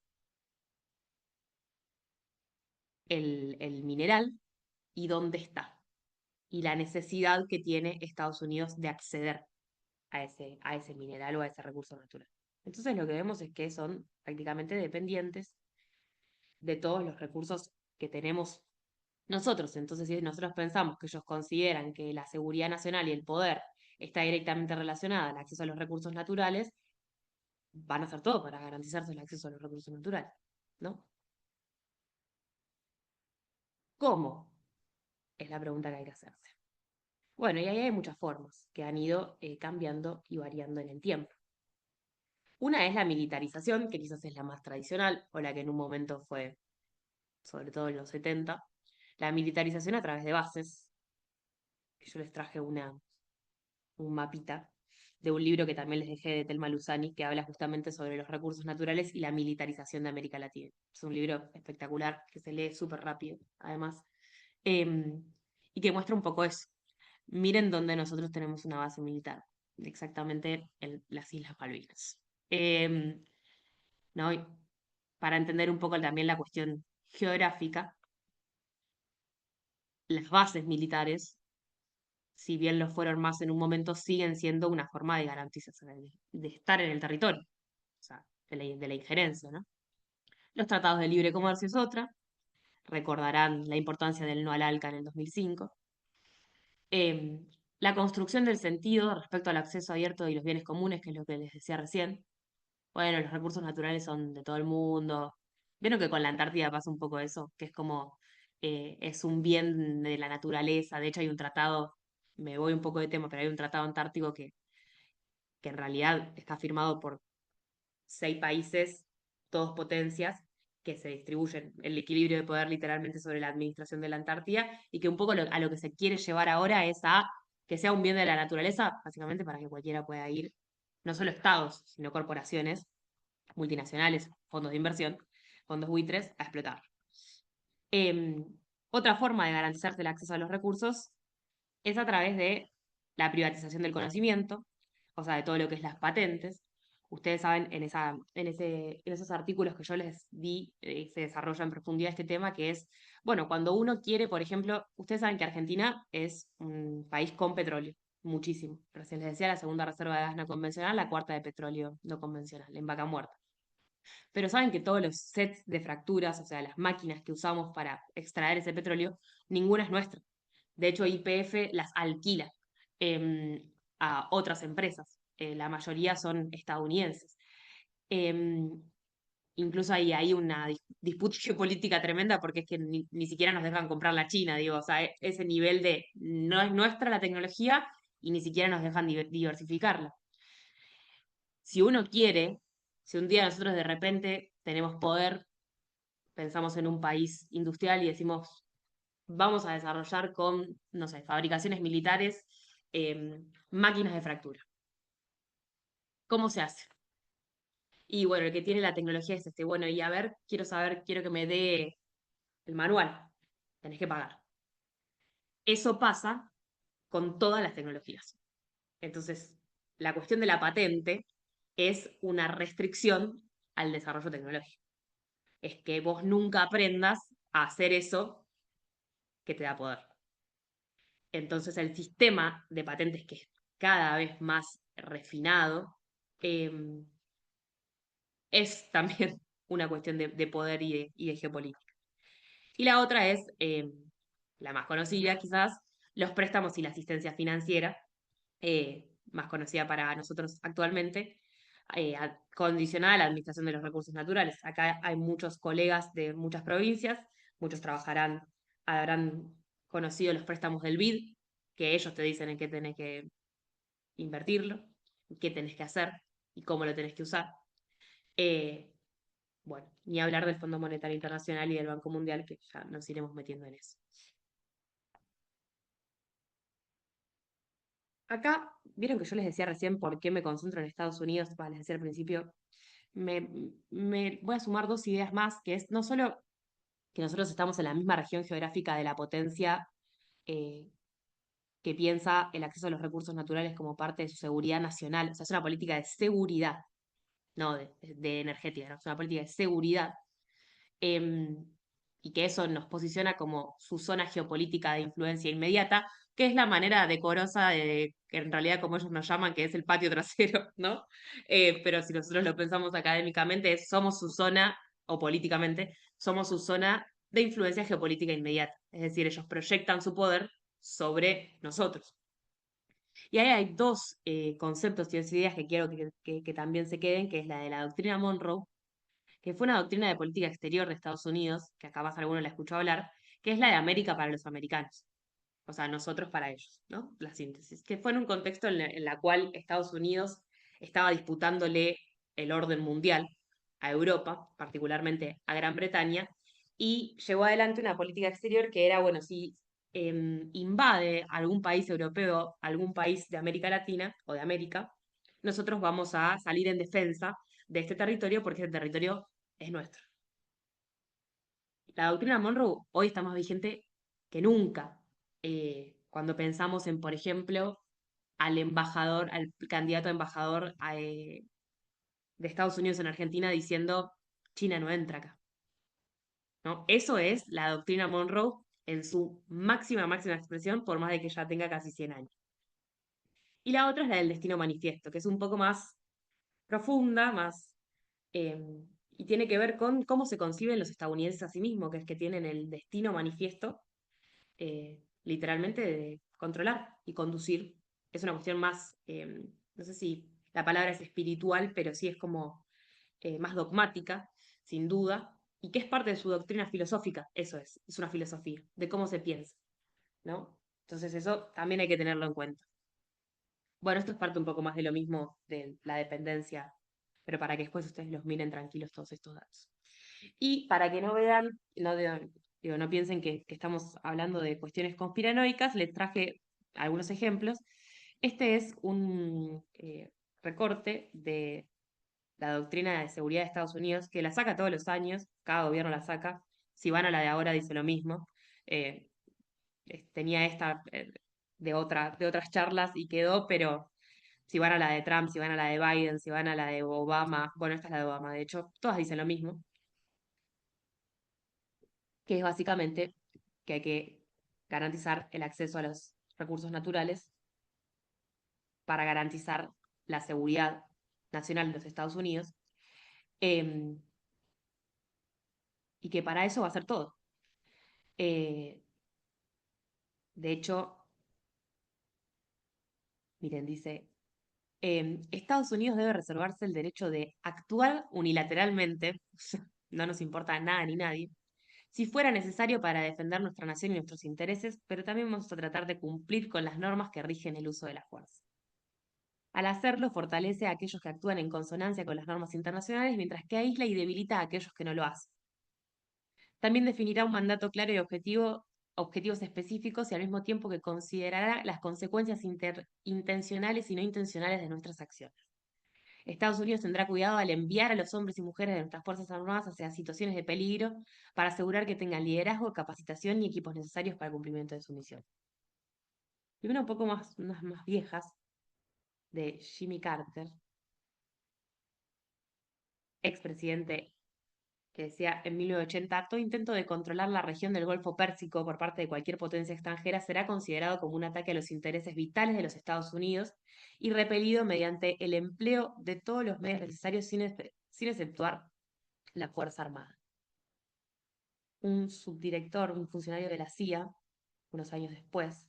el mineral y dónde está, y la necesidad que tiene Estados Unidos de acceder a ese mineral o a ese recurso natural. Entonces lo que vemos es que son prácticamente dependientes de todos los recursos que tenemos nosotros. Entonces, si nosotros pensamos que ellos consideran que la seguridad nacional y el poder está directamente relacionada al acceso a los recursos naturales, van a hacer todo para garantizarse el acceso a los recursos naturales, ¿no? ¿Cómo? Es la pregunta que hay que hacerse. Bueno, y ahí hay muchas formas que han ido cambiando y variando en el tiempo. Una es la militarización, que quizás es la más tradicional, o la que en un momento fue, sobre todo en los 70, la militarización a través de bases, que yo les traje un mapita de un libro que también les dejé de Telma Luzani, que habla justamente sobre los recursos naturales y la militarización de América Latina. Es un libro espectacular, que se lee súper rápido, además, eh, y que muestra un poco eso. Miren dónde nosotros tenemos una base militar, exactamente en las Islas Malvinas. ¿No? Y para entender un poco también la cuestión geográfica, las bases militares, si bien lo fueron más en un momento, siguen siendo una forma de garantización, de estar en el territorio, o sea, de la injerencia, ¿no? Los tratados de libre comercio es otra, recordarán la importancia del no al ALCA en el 2005. Eh, la construcción del sentido respecto al acceso abierto y los bienes comunes, que es lo que les decía recién. Bueno, los recursos naturales son de todo el mundo. Vieron que con la Antártida pasa un poco eso, que es como, es un bien de la naturaleza. De hecho, hay un tratado, me voy un poco de tema, pero hay un tratado antártico que en realidad está firmado por 6 países, todos potencias, que se distribuyen el equilibrio de poder literalmente sobre la administración de la Antártida, y que un poco a lo que se quiere llevar ahora es a que sea un bien de la naturaleza, básicamente para que cualquiera pueda ir, no solo estados, sino corporaciones multinacionales, fondos de inversión, fondos buitres, a explotar. Eh, Otra forma de garantizarse el acceso a los recursos es a través de la privatización del conocimiento, o sea, de todo lo que es las patentes. Ustedes saben, en esos artículos que yo les di, se desarrolla en profundidad este tema, que es, bueno, cuando uno quiere, por ejemplo, ustedes saben que Argentina es un país con petróleo, muchísimo. Recién les decía, la segunda reserva de gas no convencional, la cuarta de petróleo no convencional, en Vaca Muerta. Pero saben que todos los sets de fracturas, o sea, las máquinas que usamos para extraer ese petróleo, ninguna es nuestra. De hecho, YPF las alquila a otras empresas. La mayoría son estadounidenses. Em, Incluso hay una disputa geopolítica tremenda porque es que ni siquiera nos dejan comprar la China, digo, o sea, ese nivel de no es nuestra la tecnología y ni siquiera nos dejan diversificarla. Si uno quiere, si un día nosotros de repente tenemos poder, pensamos en un país industrial y decimos, vamos a desarrollar con, no sé, fabricaciones militares, máquinas de fractura. ¿Cómo se hace? Y bueno, el que tiene la tecnología es este, bueno, y a ver, quiero saber, quiero que me dé el manual. Tenés que pagar. Eso pasa con todas las tecnologías. Entonces, la cuestión de la patente es una restricción al desarrollo tecnológico. Es que vos nunca aprendas a hacer eso que te da poder. Entonces el sistema de patentes, que es cada vez más refinado, eh, es también una cuestión de poder y de geopolítica. Y la otra es, la más conocida quizás, los préstamos y la asistencia financiera, más conocida para nosotros actualmente, condicionada a la administración de los recursos naturales. Acá hay muchos colegas de muchas provincias, muchos habrán conocido los préstamos del BID, que ellos te dicen en qué tenés que invertirlo, qué tenés que hacer y cómo lo tenés que usar. Eh, bueno, ni hablar del Fondo Monetario Internacional y del Banco Mundial, que ya nos iremos metiendo en eso. Acá, vieron que yo les decía recién por qué me concentro en Estados Unidos, les decía al principio, me, me voy a sumar dos ideas más, que es no solo que nosotros estamos en la misma región geográfica de la potencia eh, que piensa el acceso a los recursos naturales como parte de su seguridad nacional, o sea, es una política de seguridad, no de energética, ¿no? Es una política de seguridad, eh, y que eso nos posiciona como su zona geopolítica de influencia inmediata, que es la manera decorosa de, que en realidad como ellos nos llaman, que es el patio trasero, ¿no? Pero si nosotros lo pensamos académicamente, somos su zona, o políticamente, somos su zona de influencia geopolítica inmediata. Es decir, ellos proyectan su poder sobre nosotros. Y ahí hay dos conceptos y dos ideas que quiero que también se queden, que es la de la doctrina Monroe, que fue una doctrina de política exterior de Estados Unidos, que acá más alguno la escuchó hablar, que es la de América para los americanos, o sea, nosotros para ellos, ¿no? La síntesis, que fue en un contexto en la cual Estados Unidos estaba disputándole el orden mundial a Europa, particularmente a Gran Bretaña, y llevó adelante una política exterior que era, bueno, si invade algún país europeo, algún país de América Latina o de América, nosotros vamos a salir en defensa de este territorio porque este territorio es nuestro. La doctrina Monroe hoy está más vigente que nunca. Cuando pensamos en, por ejemplo, al embajador, al candidato a embajador de Estados Unidos en Argentina diciendo China no entra acá. ¿No? Eso es la doctrina Monroe en su máxima expresión, por más de que ya tenga casi 100 años. Y la otra es la del destino manifiesto, que es un poco más profunda, más eh, y tiene que ver con cómo se conciben los estadounidenses a sí mismos, que es que tienen el destino manifiesto, literalmente de controlar y conducir. Es una cuestión más, no sé si la palabra es espiritual, pero sí es como más dogmática, sin duda, y que es parte de su doctrina filosófica, eso es una filosofía, de cómo se piensa, ¿no? Entonces eso también hay que tenerlo en cuenta. Bueno, esto es parte un poco más de lo mismo de la dependencia, pero para que después ustedes los miren tranquilos todos estos datos. Y para que no vean, digo, no piensen que estamos hablando de cuestiones conspiranoicas, les traje algunos ejemplos. Este es un recorte de la doctrina de seguridad de Estados Unidos, que la saca todos los años, cada gobierno la saca. Si van a la de ahora, dice lo mismo. Eh, tenía esta de otras charlas y quedó, pero si van a la de Trump, si van a la de Biden, si van a la de Obama, bueno, esta es la de Obama, de hecho, todas dicen lo mismo, que es básicamente que hay que garantizar el acceso a los recursos naturales para garantizar la seguridad nacional de los Estados Unidos, eh, y que para eso va a ser todo. Eh, de hecho, miren, dice, Estados Unidos debe reservarse el derecho de actuar unilateralmente, no nos importa nada ni nadie, si fuera necesario para defender nuestra nación y nuestros intereses, pero también vamos a tratar de cumplir con las normas que rigen el uso de la fuerza. Al hacerlo, fortalece a aquellos que actúan en consonancia con las normas internacionales, mientras que aísla y debilita a aquellos que no lo hacen. También definirá un mandato claro y objetivos específicos y al mismo tiempo que considerará las consecuencias intencionales y no intencionales de nuestras acciones. Estados Unidos tendrá cuidado al enviar a los hombres y mujeres de nuestras Fuerzas Armadas hacia situaciones de peligro para asegurar que tengan liderazgo, capacitación y equipos necesarios para el cumplimiento de su misión. Y una un poco más, unas más viejas, de Jimmy Carter, expresidente, que decía en 1980, todo intento de controlar la región del Golfo Pérsico por parte de cualquier potencia extranjera será considerado como un ataque a los intereses vitales de los Estados Unidos y repelido mediante el empleo de todos los medios necesarios sin exceptuar la Fuerza Armada. Un subdirector, un funcionario de la CIA, unos años después,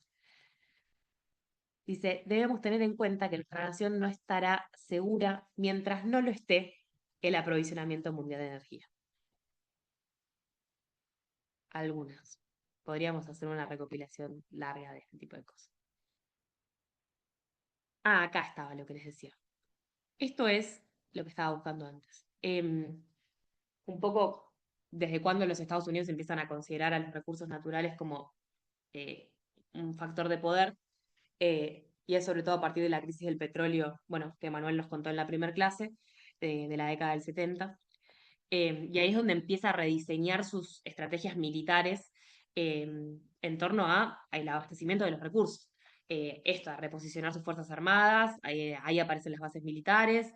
dice, debemos tener en cuenta que nuestra nación no estará segura mientras no lo esté el aprovisionamiento mundial de energía. Algunas. Podríamos hacer una recopilación larga de este tipo de cosas. Ah, acá estaba lo que les decía. Esto es lo que estaba buscando antes. Un poco desde cuando los Estados Unidos empiezan a considerar a los recursos naturales como eh, un factor de poder, y es sobre todo a partir de la crisis del petróleo, bueno, que Manuel nos contó en la primera clase, de la década del 70. Y ahí es donde empieza a rediseñar sus estrategias militares eh, en torno al abastecimiento de los recursos. Esto, a reposicionar sus fuerzas armadas, ahí aparecen las bases militares,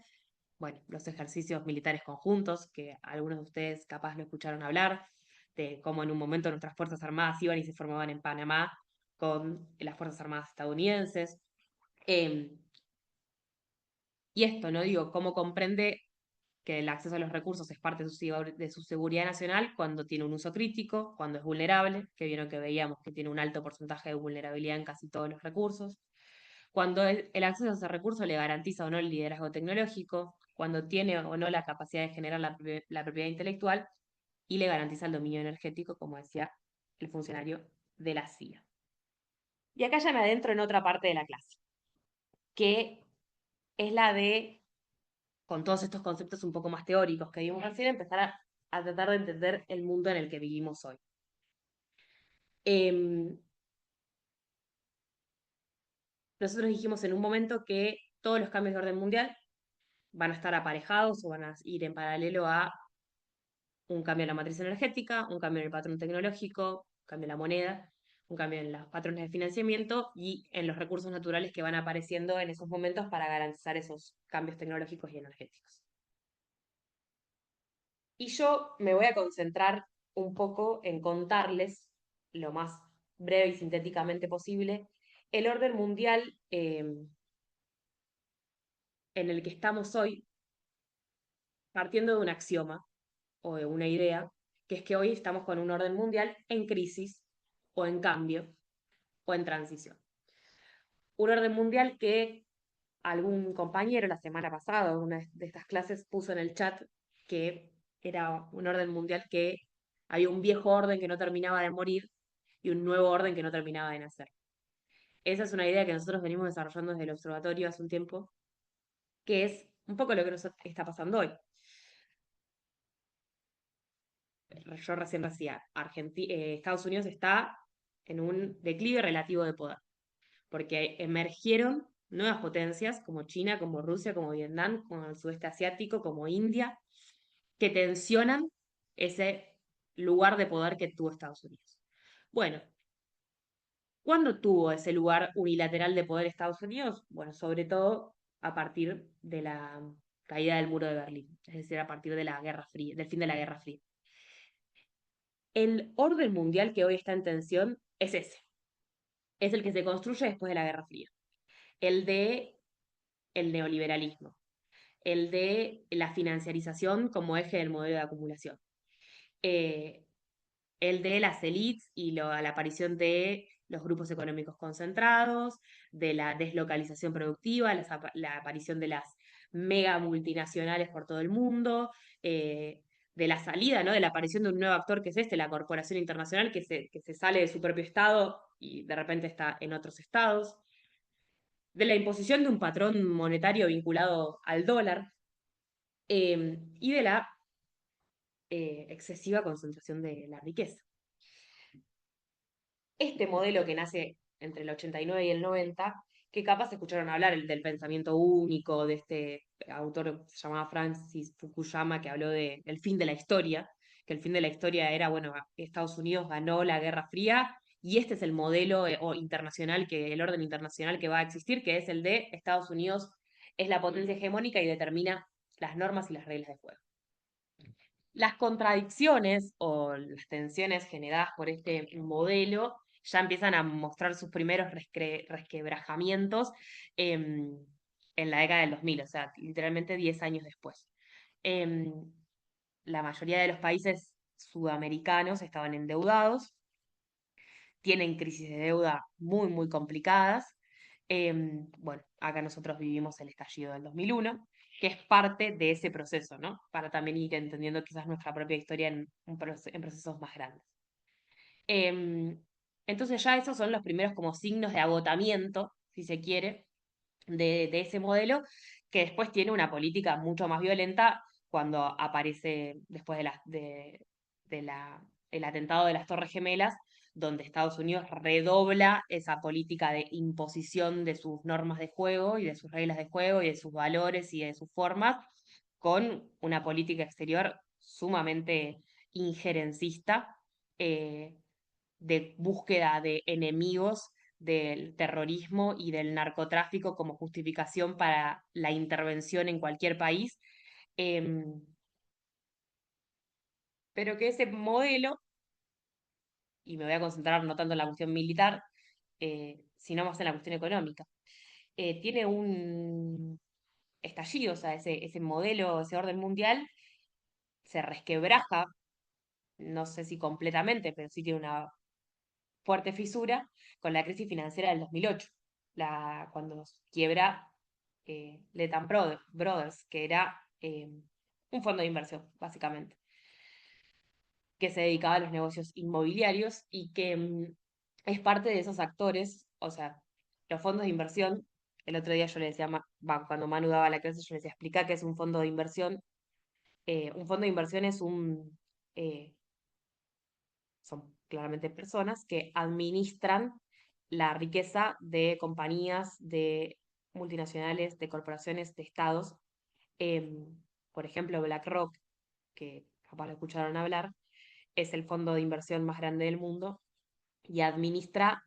bueno, los ejercicios militares conjuntos, que algunos de ustedes capaz lo escucharon hablar, de cómo en un momento nuestras fuerzas armadas iban y se formaban en Panamá con las fuerzas armadas estadounidenses. Eh, y esto, ¿no? Digo, cómo comprende que el acceso a los recursos es parte de su seguridad nacional cuando tiene un uso crítico, cuando es vulnerable, que vieron que veíamos que tiene un alto porcentaje de vulnerabilidad en casi todos los recursos, cuando el acceso a ese recurso le garantiza o no el liderazgo tecnológico, cuando tiene o no la capacidad de generar la propiedad intelectual y le garantiza el dominio energético, como decía el funcionario de la CIA. Y acá ya me adentro en otra parte de la clase, que es la de, con todos estos conceptos un poco más teóricos que vimos recién, empezar a tratar de entender el mundo en el que vivimos hoy. Em, Nosotros dijimos en un momento que todos los cambios de orden mundial van a estar aparejados o van a ir en paralelo a un cambio en la matriz energética, un cambio en el patrón tecnológico, un cambio en la moneda, un cambio en los patrones de financiamiento y en los recursos naturales que van apareciendo en esos momentos para garantizar esos cambios tecnológicos y energéticos. Y yo me voy a concentrar un poco en contarles lo más breve y sintéticamente posible el orden mundial en el que estamos hoy, partiendo de un axioma o de una idea, que es que hoy estamos con un orden mundial en crisis o en cambio o en transición. Un orden mundial que algún compañero la semana pasada, en una de estas clases, puso en el chat que era un orden mundial que había un viejo orden que no terminaba de morir y un nuevo orden que no terminaba de nacer. Esa es una idea que nosotros venimos desarrollando desde el observatorio hace un tiempo, que es un poco lo que nos está pasando hoy. Yo recién decía, Estados Unidos está en un declive relativo de poder, porque emergieron nuevas potencias como China, como Rusia, como Vietnam, como el sudeste asiático, como India, que tensionan ese lugar de poder que tuvo Estados Unidos. Bueno, ¿cuándo tuvo ese lugar unilateral de poder Estados Unidos? Bueno, sobre todo a partir de la caída del muro de Berlín, es decir, a partir de la Guerra Fría, del fin de la Guerra Fría. El orden mundial que hoy está en tensión es ese, es el que se construye después de la Guerra Fría, el de el neoliberalismo, el de la financiarización como eje del modelo de acumulación, eh, el de las élites y la aparición de los grupos económicos concentrados, de la deslocalización productiva, la aparición de las mega multinacionales por todo el mundo, de la salida, ¿no? De la aparición de un nuevo actor que es la corporación internacional que se sale de su propio estado y de repente está en otros estados, de la imposición de un patrón monetario vinculado al dólar, y de la excesiva concentración de la riqueza. Este modelo que nace entre el 89 y el 90, que capaz escucharon hablar del pensamiento único, de este autor que se llamaba Francis Fukuyama, que habló del fin de la historia, que el fin de la historia era, bueno, Estados Unidos ganó la Guerra Fría y este es el modelo o internacional, el orden internacional que va a existir, que es el de Estados Unidos es la potencia hegemónica y determina las normas y las reglas de juego. Las contradicciones o las tensiones generadas por este modelo ya empiezan a mostrar sus primeros resquebrajamientos en la década del 2000, o sea, literalmente 10 años después. Em, la mayoría de los países sudamericanos estaban endeudados, tienen crisis de deuda muy, muy complicadas. Bueno, acá nosotros vivimos el estallido del 2001, que es parte de ese proceso, ¿no? Para también ir entendiendo quizás nuestra propia historia en procesos más grandes. Em, entonces ya esos son los primeros como signos de agotamiento, si se quiere, de ese modelo, que después tiene una política mucho más violenta cuando aparece después el atentado de las Torres Gemelas, donde Estados Unidos redobla esa política de imposición de sus normas de juego y de sus reglas de juego y de sus valores y de sus formas, con una política exterior sumamente injerencista, eh, de búsqueda de enemigos del terrorismo y del narcotráfico como justificación para la intervención en cualquier país, em, pero que ese modelo, y me voy a concentrar no tanto en la cuestión militar, sino más en la cuestión económica, tiene un estallido, o sea, ese modelo, ese orden mundial se resquebraja, no sé si completamente, pero sí tiene una fuerte fisura con la crisis financiera del 2008, cuando quiebra Lehman Brothers, que era un fondo de inversión, básicamente, que se dedicaba a los negocios inmobiliarios y que es parte de esos actores, o sea, los fondos de inversión. El otro día yo le decía, cuando Manu daba la clase, yo le decía, explica qué es un fondo de inversión. Un fondo de inversión eh, son claramente personas que administran la riqueza de compañías, de multinacionales, de corporaciones, de estados. Em, por ejemplo, BlackRock, que capaz lo escucharon hablar, es el fondo de inversión más grande del mundo y administra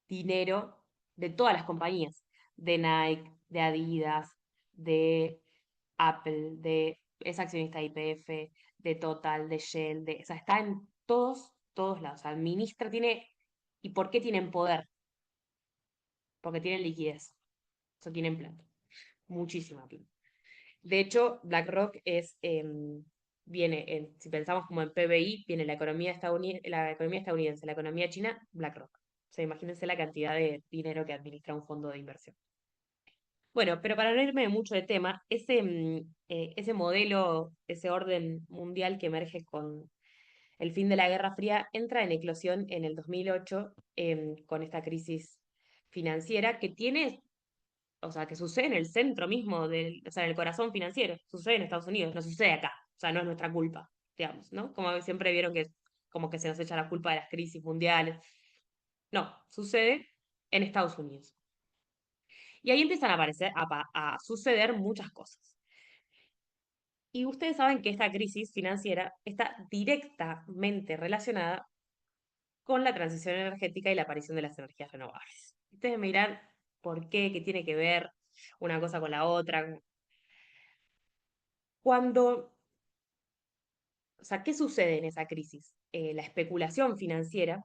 dinero de todas las compañías, de Nike, de Adidas, de Apple, es accionista de YPF, de Total, de Shell, o sea, está en todos lados. Administra, ¿y por qué tienen poder? Porque tienen liquidez, eso tienen plata, muchísima plata. De hecho, BlackRock si pensamos como en PBI, viene la economía estadounidense, la economía china, BlackRock. O sea, imagínense la cantidad de dinero que administra un fondo de inversión. Bueno, pero para no irme mucho de tema, ese modelo, ese orden mundial que emerge con el fin de la Guerra Fría, entra en eclosión en el 2008 con esta crisis financiera que tiene, o sea, que sucede en el centro mismo, o sea, en el corazón financiero, sucede en Estados Unidos, no sucede acá, o sea, no es nuestra culpa, digamos, ¿no? Como siempre vieron que como que se nos echa la culpa de las crisis mundiales. No, sucede en Estados Unidos. Y ahí empiezan a suceder muchas cosas. Y ustedes saben que esta crisis financiera está directamente relacionada con la transición energética y la aparición de las energías renovables. Ustedes me dirán, ¿por qué? ¿Qué tiene que ver una cosa con la otra? Cuando, o sea, ¿qué sucede en esa crisis? La especulación financiera,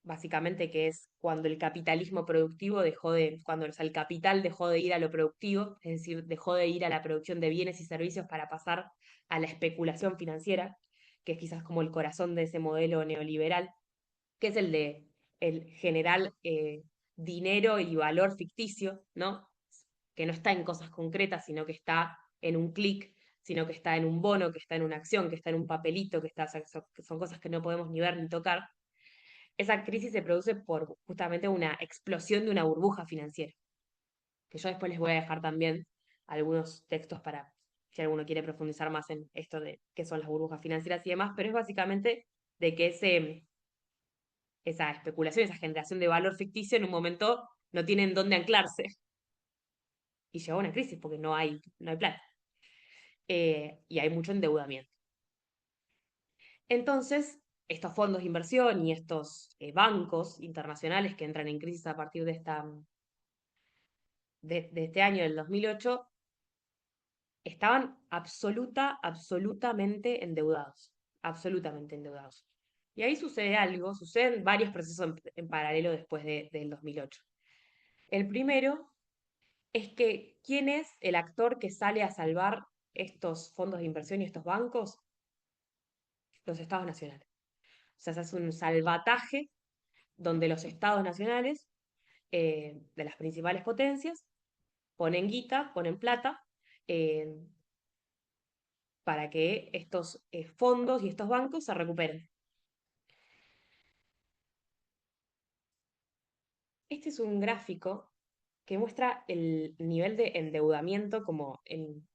básicamente que es cuando el capitalismo productivo cuando o sea, el capital dejó de ir a lo productivo, es decir, dejó de ir a la producción de bienes y servicios para pasar a la especulación financiera, que es quizás como el corazón de ese modelo neoliberal, que es el de el generar dinero y valor ficticio, ¿no? Que no está en cosas concretas, sino que está en un clic, sino que está en un bono, que está en una acción, que está en un papelito, que son cosas que no podemos ni ver ni tocar. Esa crisis se produce por justamente una explosión de una burbuja financiera, que yo después les voy a dejar también algunos textos para si alguno quiere profundizar más en esto de qué son las burbujas financieras y demás, pero es básicamente de que esa especulación, esa generación de valor ficticio en un momento no tienen dónde anclarse y llega a una crisis porque no hay plata y hay mucho endeudamiento. Entonces, estos fondos de inversión y estos bancos internacionales que entran en crisis a partir de este año, del 2008, estaban absolutamente endeudados, absolutamente endeudados. Y ahí sucede algo, suceden varios procesos en paralelo después del 2008. El primero es que, ¿quién es el actor que sale a salvar estos fondos de inversión y estos bancos? Los estados nacionales. O sea, se hace un salvataje donde los estados nacionales de las principales potencias ponen guita, ponen plata, eh, para que estos fondos y estos bancos se recuperen. Este es un gráfico que muestra el nivel de endeudamiento como en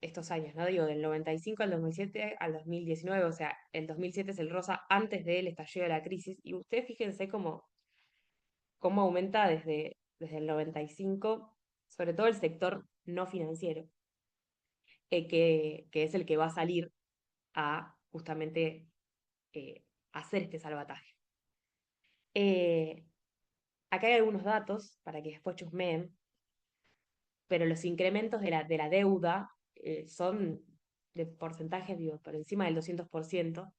estos años, ¿no? Digo, del 95 al 2007 al 2019, o sea, el 2007 es el rosa antes del estallido de la crisis, y ustedes fíjense cómo aumenta desde el 95, sobre todo el sector no financiero, que es el que va a salir a justamente hacer este salvataje. Eh, Acá hay algunos datos para que después chusmeen, pero los incrementos de la deuda son de porcentajes, digo, por encima del 200%.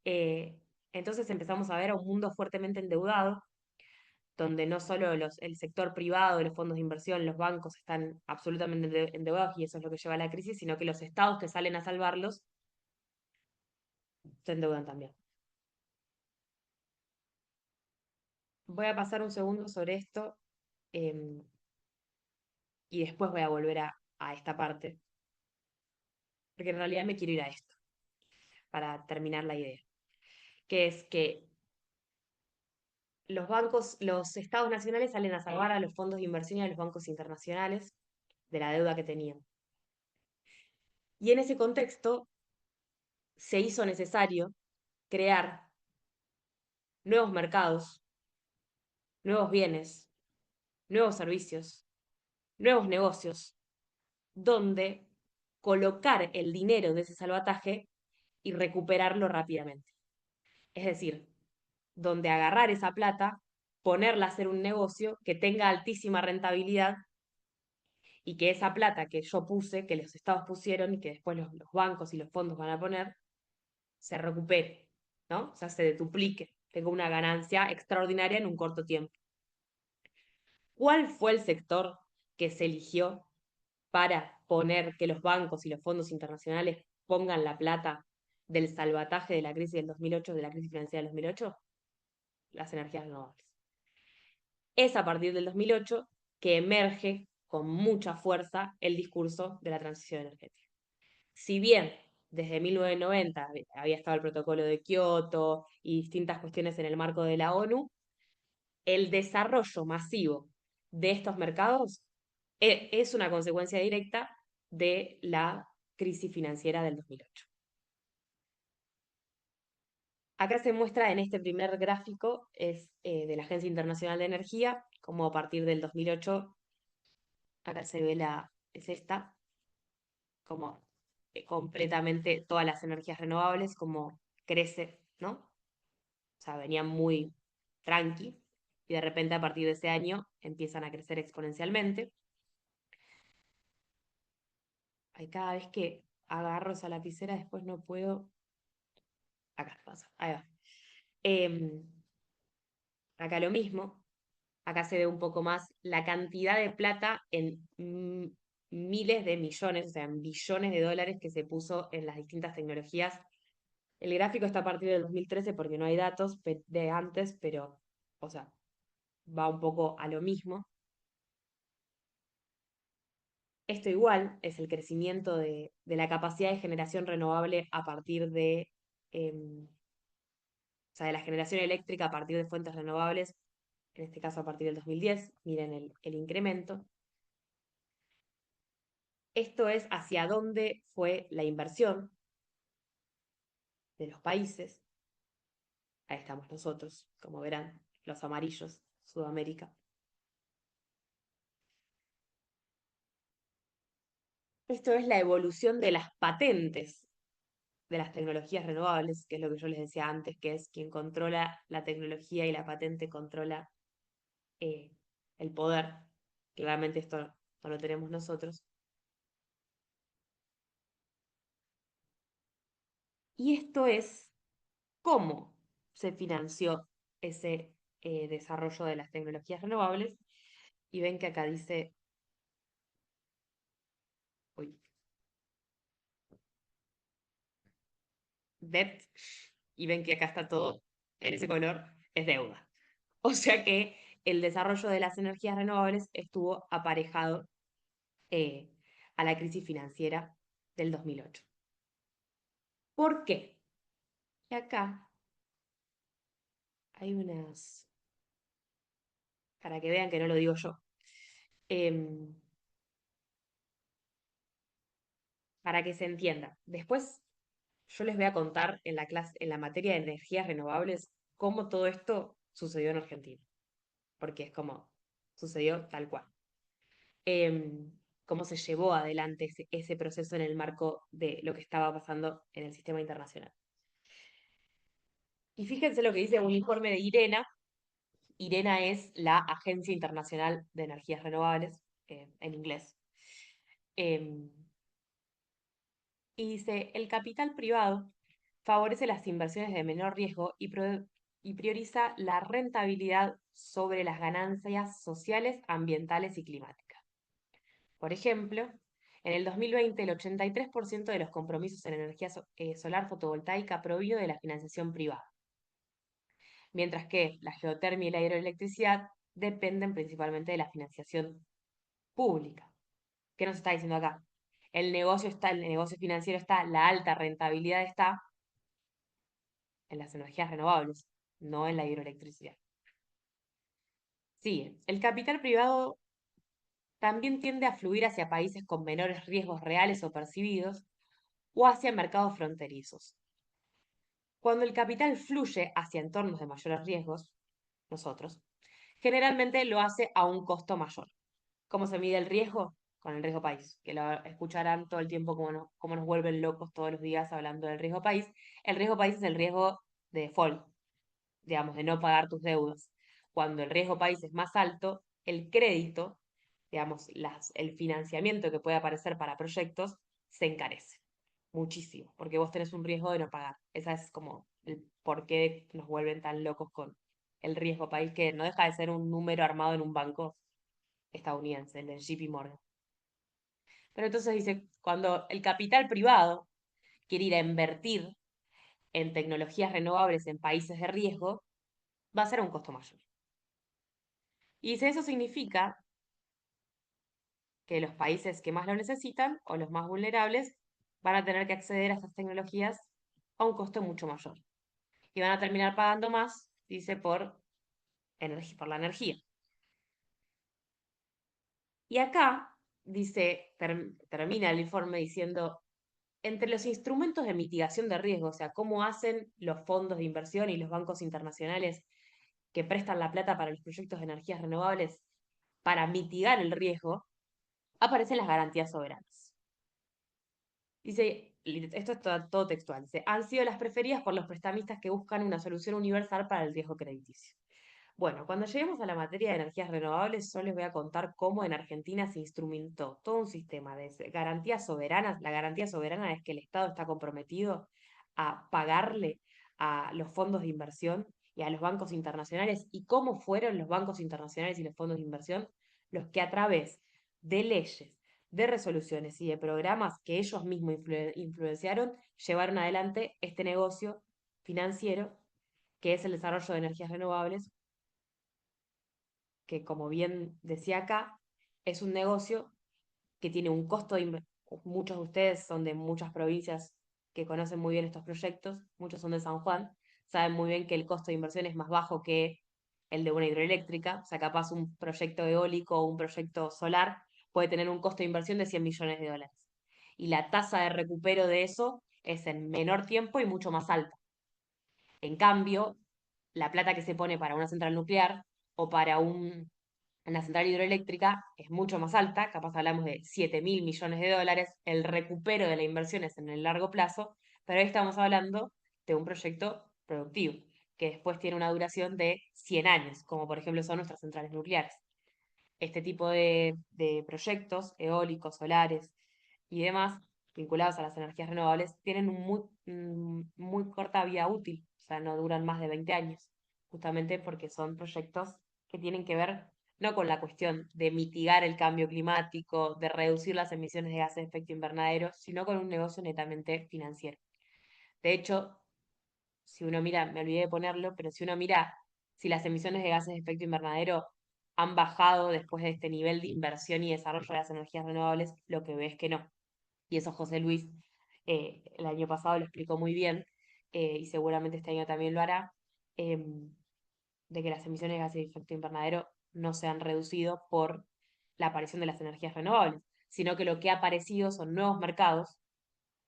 Eh, entonces empezamos a ver a un mundo fuertemente endeudado, donde no solo el sector privado, los fondos de inversión, los bancos están absolutamente endeudados y eso es lo que lleva a la crisis, sino que los estados que salen a salvarlos se endeudan también. Voy a pasar un segundo sobre esto em, y después voy a volver a esta parte, porque en realidad me quiero ir a esto para terminar la idea, que es que los bancos, los estados nacionales salen a salvar a los fondos de inversión y a los bancos internacionales de la deuda que tenían. Y en ese contexto se hizo necesario crear nuevos mercados, nuevos bienes, nuevos servicios, nuevos negocios, donde colocar el dinero de ese salvataje y recuperarlo rápidamente. Es decir, donde agarrar esa plata, ponerla a hacer un negocio que tenga altísima rentabilidad y que esa plata que yo puse, que los estados pusieron y que después los bancos y los fondos van a poner, se recupere, ¿no? O sea, se duplique, tenga una ganancia extraordinaria en un corto tiempo. ¿Cuál fue el sector que se eligió para poner que los bancos y los fondos internacionales pongan la plata del salvataje de la crisis del 2008, de la crisis financiera del 2008? Las energías renovables. Es a partir del 2008 que emerge con mucha fuerza el discurso de la transición energética. Si bien desde 1990 había estado el protocolo de Kioto y distintas cuestiones en el marco de la ONU, el desarrollo masivo de estos mercados es una consecuencia directa de la crisis financiera del 2008. Acá se muestra en este primer gráfico, es de la Agencia Internacional de Energía, como a partir del 2008, acá se ve es esta, como completamente todas las energías renovables, como crece, ¿no? O sea, venían muy tranqui, y de repente a partir de ese año empiezan a crecer exponencialmente. Ay, cada vez que agarro esa lapicera después no puedo. Acá pasa, ahí va. Em, Acá lo mismo, acá se ve un poco más la cantidad de plata en miles de millones, o sea, en billones de dólares que se puso en las distintas tecnologías. El gráfico está a partir del 2013 porque no hay datos de antes, pero, o sea, va un poco a lo mismo. Esto igual es el crecimiento de la capacidad de generación renovable a partir o sea, de la generación eléctrica a partir de fuentes renovables, en este caso a partir del 2010. Miren el incremento. Esto es hacia dónde fue la inversión de los países. Ahí estamos nosotros, como verán, los amarillos, Sudamérica. Esto es la evolución de las patentes de las tecnologías renovables, que es lo que yo les decía antes, que es quien controla la tecnología y la patente controla eh, el poder, que realmente esto no lo tenemos nosotros. Y esto es cómo se financió ese desarrollo de las tecnologías renovables. Y ven que acá dice, uy, debt, y ven que acá está todo en ese color, es deuda. O sea que el desarrollo de las energías renovables estuvo aparejado eh, a la crisis financiera del 2008. ¿Por qué? Y acá hay unas, para que vean que no lo digo yo, em, para que se entienda. Después yo les voy a contar en la clase, en la materia de energías renovables, cómo todo esto sucedió en Argentina, porque es como sucedió tal cual. Em, Cómo se llevó adelante ese proceso en el marco de lo que estaba pasando en el sistema internacional. Y fíjense lo que dice un informe de IRENA. IRENA es la Agencia Internacional de Energías Renovables, en inglés. Em, y dice, el capital privado favorece las inversiones de menor riesgo y prioriza la rentabilidad sobre las ganancias sociales, ambientales y climáticas. Por ejemplo, en el 2020 el 83% de los compromisos en energía solar fotovoltaica provió de la financiación privada, mientras que la geotermia y la hidroelectricidad dependen principalmente de la financiación pública. ¿Qué nos está diciendo acá? El negocio está, el negocio financiero está, la alta rentabilidad está en las energías renovables, no en la hidroelectricidad. Sigue. El capital privado también tiende a fluir hacia países con menores riesgos reales o percibidos o hacia mercados fronterizos. Cuando el capital fluye hacia entornos de mayores riesgos, nosotros, generalmente lo hace a un costo mayor. ¿Cómo se mide el riesgo? Con el riesgo país, que lo escucharán todo el tiempo como nos vuelven locos todos los días hablando del riesgo país. El riesgo país es el riesgo de default, digamos, de no pagar tus deudas. Cuando el riesgo país es más alto, el crédito, digamos, el financiamiento que puede aparecer para proyectos, se encarece muchísimo, porque vos tenés un riesgo de no pagar. Esa es como el por qué nos vuelven tan locos con el riesgo país, que no deja de ser un número armado en un banco estadounidense, el del JP Morgan. Pero entonces dice, cuando el capital privado quiere ir a invertir en tecnologías renovables en países de riesgo, va a ser a un costo mayor. Y dice, eso significa que los países que más lo necesitan o los más vulnerables van a tener que acceder a estas tecnologías a un costo mucho mayor. Y van a terminar pagando más, dice, por la energía. Y acá, dice, termina el informe diciendo, entre los instrumentos de mitigación de riesgo, o sea, cómo hacen los fondos de inversión y los bancos internacionales que prestan la plata para los proyectos de energías renovables para mitigar el riesgo, aparecen las garantías soberanas. Dice, esto es todo textual, dice, han sido las preferidas por los prestamistas que buscan una solución universal para el riesgo crediticio. Bueno, cuando lleguemos a la materia de energías renovables, yo les voy a contar cómo en Argentina se instrumentó todo un sistema de garantías soberanas. La garantía soberana es que el Estado está comprometido a pagarle a los fondos de inversión y a los bancos internacionales, y cómo fueron los bancos internacionales y los fondos de inversión los que a través de leyes, de resoluciones y de programas que ellos mismos influenciaron, llevaron adelante este negocio financiero que es el desarrollo de energías renovables, que como bien decía acá, es un negocio que tiene un costo muchos de ustedes son de muchas provincias que conocen muy bien estos proyectos, muchos son de San Juan, saben muy bien que el costo de inversión es más bajo que el de una hidroeléctrica, o sea, capaz un proyecto eólico o un proyecto solar puede tener un costo de inversión de 100 millones de dólares. Y la tasa de recupero de eso es en menor tiempo y mucho más alta. En cambio, la plata que se pone para una central nuclear o para un En la central hidroeléctrica es mucho más alta, capaz hablamos de 7.000 millones de dólares, el recupero de la inversión es en el largo plazo, pero ahí estamos hablando de un proyecto productivo, que después tiene una duración de 100 años, como por ejemplo son nuestras centrales nucleares. Este tipo de proyectos eólicos, solares y demás, vinculados a las energías renovables, tienen muy corta vida útil, o sea, no duran más de 20 años, justamente porque son proyectos que tienen que ver no con la cuestión de mitigar el cambio climático, de reducir las emisiones de gases de efecto invernadero, sino con un negocio netamente financiero. De hecho, si uno mira, me olvidé de ponerlo, pero si uno mira si las emisiones de gases de efecto invernadero han bajado después de este nivel de inversión y desarrollo de las energías renovables, lo que ves que no. Y eso José Luis el año pasado lo explicó muy bien, y seguramente este año también lo hará, de que las emisiones de gases de efecto invernadero no se han reducido por la aparición de las energías renovables, sino que lo que ha aparecido son nuevos mercados,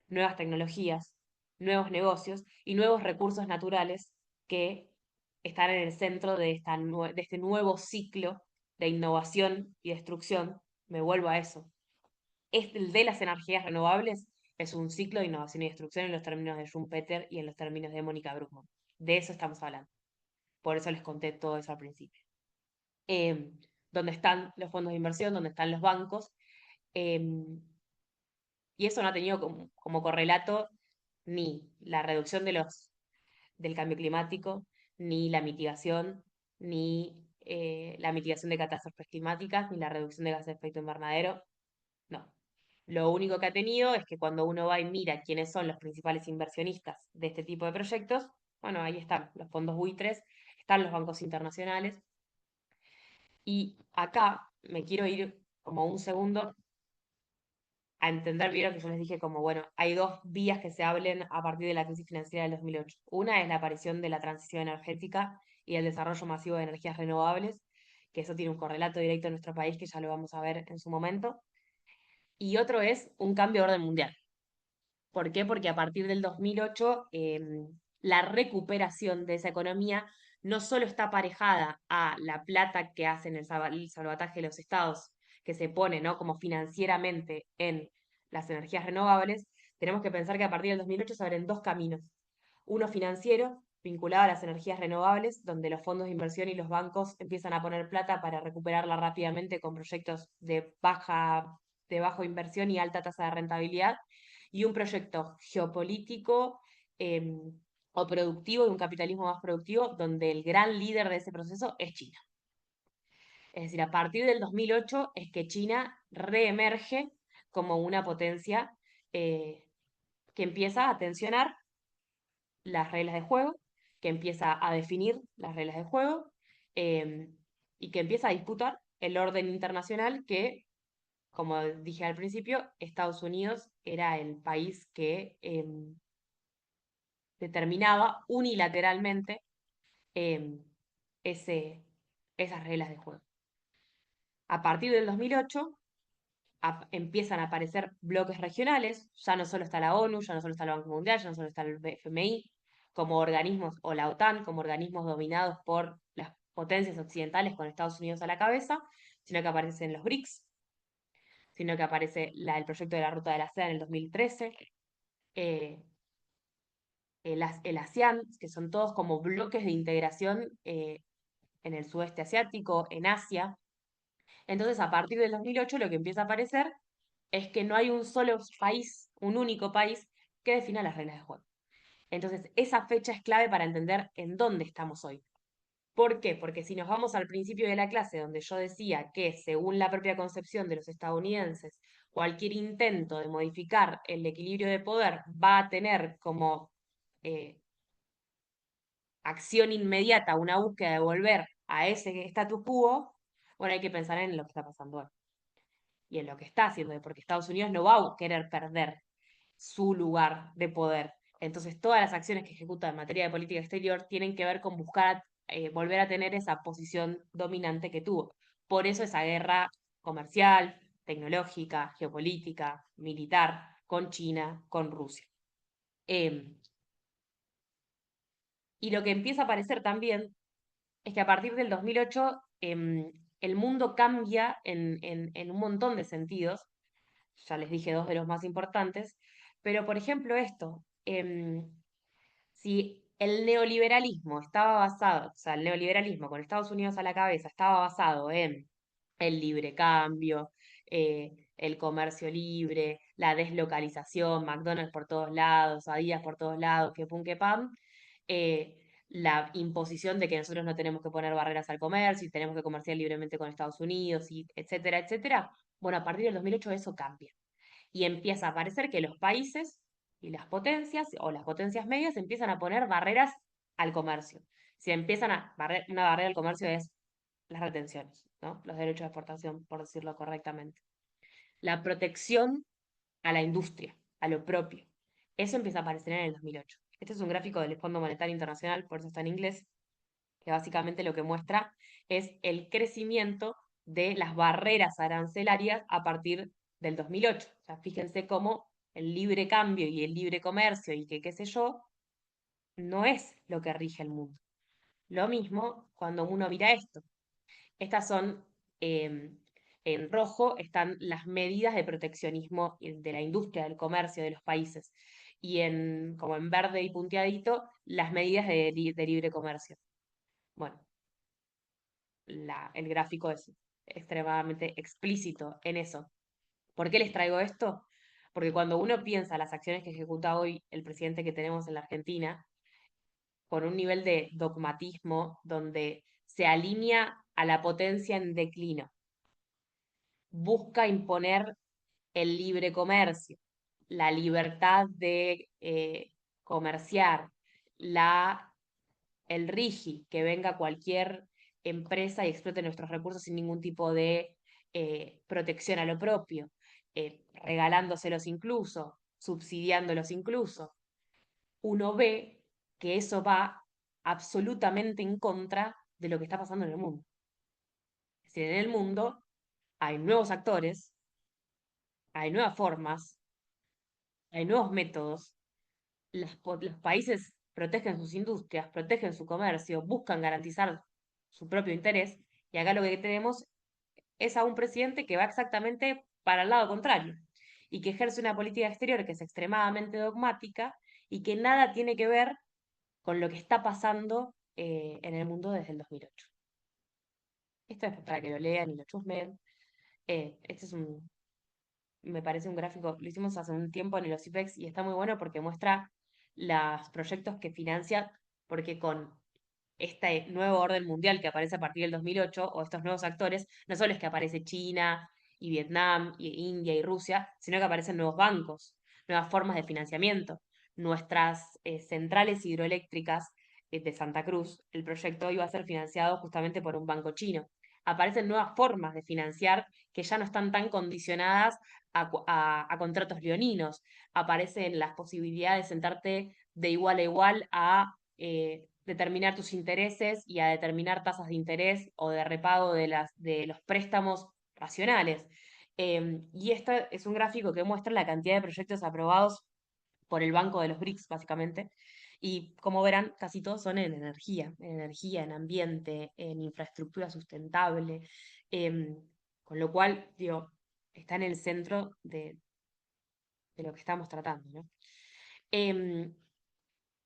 nuevas tecnologías, nuevos negocios y nuevos recursos naturales que están en el centro de este nuevo ciclo de innovación y destrucción. Me vuelvo a eso. El de las energías renovables es un ciclo de innovación y destrucción en los términos de Schumpeter y en los términos de Mónica Bruckmann. De eso estamos hablando. Por eso les conté todo eso al principio. Eh, Donde están los fondos de inversión, donde están los bancos, eh, y eso no ha tenido como correlato ni la reducción del cambio climático, ni la mitigación, ni la mitigación de catástrofes climáticas, ni la reducción de gases de efecto invernadero. No. Lo único que ha tenido es que cuando uno va y mira quiénes son los principales inversionistas de este tipo de proyectos, bueno, ahí están los fondos buitres, están los bancos internacionales. Y acá me quiero ir como un segundo a entender bien lo que yo les dije, como, bueno, hay dos vías que se hablen a partir de la crisis financiera del 2008. Una es la aparición de la transición energética y el desarrollo masivo de energías renovables, que eso tiene un correlato directo en nuestro país, que ya lo vamos a ver en su momento. Y otro es un cambio de orden mundial. ¿Por qué? Porque a partir del 2008, la recuperación de esa economía no solo está aparejada a la plata que hacen el salvataje de los estados, que se pone, ¿no?, como financieramente en las energías renovables. Tenemos que pensar que a partir del 2008 se abren dos caminos. Uno financiero, vinculado a las energías renovables, donde los fondos de inversión y los bancos empiezan a poner plata para recuperarla rápidamente con proyectos de baja inversión y alta tasa de rentabilidad, y un proyecto geopolítico, eh, o productivo, de un capitalismo más productivo, donde el gran líder de ese proceso es China. Es decir, a partir del 2008 es que China reemerge como una potencia, que empieza a tensionar las reglas de juego, que empieza a definir las reglas de juego, eh, y que empieza a disputar el orden internacional que, como dije al principio, Estados Unidos era el país que determinaba unilateralmente eh, ese, esas reglas de juego. A partir del 2008 empiezan a aparecer bloques regionales, ya no solo está la ONU, ya no solo está el Banco Mundial, ya no solo está el FMI, como organismos, o la OTAN, como organismos dominados por las potencias occidentales con Estados Unidos a la cabeza, sino que aparecen los BRICS, sino que aparece el proyecto de la Ruta de la Seda en el 2013, eh, el ASEAN, que son todos como bloques de integración, en el sudeste asiático, en Asia. Entonces, a partir del 2008, lo que empieza a aparecer es que no hay un solo país, un único país, que defina las reglas de juego. Entonces, esa fecha es clave para entender en dónde estamos hoy. ¿Por qué? Porque si nos vamos al principio de la clase, donde yo decía que, según la propia concepción de los estadounidenses, cualquier intento de modificar el equilibrio de poder va a tener como eh, acción inmediata una búsqueda de volver a ese status quo, bueno, hay que pensar en lo que está pasando hoy y en lo que está haciendo, porque Estados Unidos no va a querer perder su lugar de poder. Entonces, todas las acciones que ejecuta en materia de política exterior tienen que ver con buscar volver a tener esa posición dominante que tuvo. Por eso esa guerra comercial, tecnológica, geopolítica, militar, con China, con Rusia. Y lo que empieza a aparecer también es que a partir del 2008, el mundo cambia en un montón de sentidos. Ya les dije dos de los más importantes, pero por ejemplo esto, si el neoliberalismo estaba basado, o sea, el neoliberalismo con Estados Unidos a la cabeza estaba basado en el libre cambio, el comercio libre, la deslocalización, McDonald's por todos lados, Adidas por todos lados, que pum que pam, eh, la imposición de que nosotros no tenemos que poner barreras al comercio y tenemos que comerciar libremente con Estados Unidos, y etcétera, etcétera. Bueno, a partir del 2008 eso cambia y empieza a aparecer que los países y las potencias o las potencias medias empiezan a poner barreras al comercio. Si empiezan una barrera al comercio es las retenciones, ¿no? Los derechos de exportación, por decirlo correctamente. La protección a la industria, a lo propio. Eso empieza a aparecer en el 2008. Este es un gráfico del Fondo Monetario Internacional, por eso está en inglés, que básicamente lo que muestra es el crecimiento de las barreras arancelarias a partir del 2008. O sea, fíjense cómo el libre cambio y el libre comercio y que qué sé yo, no es lo que rige el mundo. Lo mismo cuando uno mira esto. Estas son, eh, en rojo están las medidas de proteccionismo de la industria, del comercio de los países. Y como en verde y punteadito, las medidas de libre comercio. Bueno, el gráfico es extremadamente explícito en eso. ¿Por qué les traigo esto? Porque cuando uno piensa las acciones que ejecuta hoy el presidente que tenemos en la Argentina, con un nivel de dogmatismo donde se alinea a la potencia en declino, busca imponer el libre comercio, la libertad de comerciar, el RIGI, que venga cualquier empresa y explote nuestros recursos sin ningún tipo de protección a lo propio, regalándoselos incluso, subsidiándolos incluso. Uno ve que eso va absolutamente en contra de lo que está pasando en el mundo. Es decir, en el mundo hay nuevos actores, hay nuevas formas, hay nuevos métodos, los países protegen sus industrias, protegen su comercio, buscan garantizar su propio interés, y acá lo que tenemos es a un presidente que va exactamente para el lado contrario y que ejerce una política exterior que es extremadamente dogmática y que nada tiene que ver con lo que está pasando en el mundo desde el 2008. Esto es para que lo lean y lo chusmen. Este es me parece un gráfico, lo hicimos hace un tiempo en el OSIPEX y está muy bueno porque muestra los proyectos que financia, porque con este nuevo orden mundial que aparece a partir del 2008, o estos nuevos actores, no solo es que aparece China y Vietnam y India y Rusia, sino que aparecen nuevos bancos, nuevas formas de financiamiento. Nuestras centrales hidroeléctricas de Santa Cruz, el proyecto iba a ser financiado justamente por un banco chino. Aparecen nuevas formas de financiar que ya no están tan condicionadas a contratos leoninos. Aparecen las posibilidades de sentarte de igual a igual a determinar tus intereses y a determinar tasas de interés o de repago de los préstamos racionales. Y este es un gráfico que muestra la cantidad de proyectos aprobados por el Banco de los BRICS, básicamente. Y como verán, casi todos son en energía, en ambiente, en infraestructura sustentable, con lo cual, digo, está en el centro de lo que estamos tratando, ¿no? Em,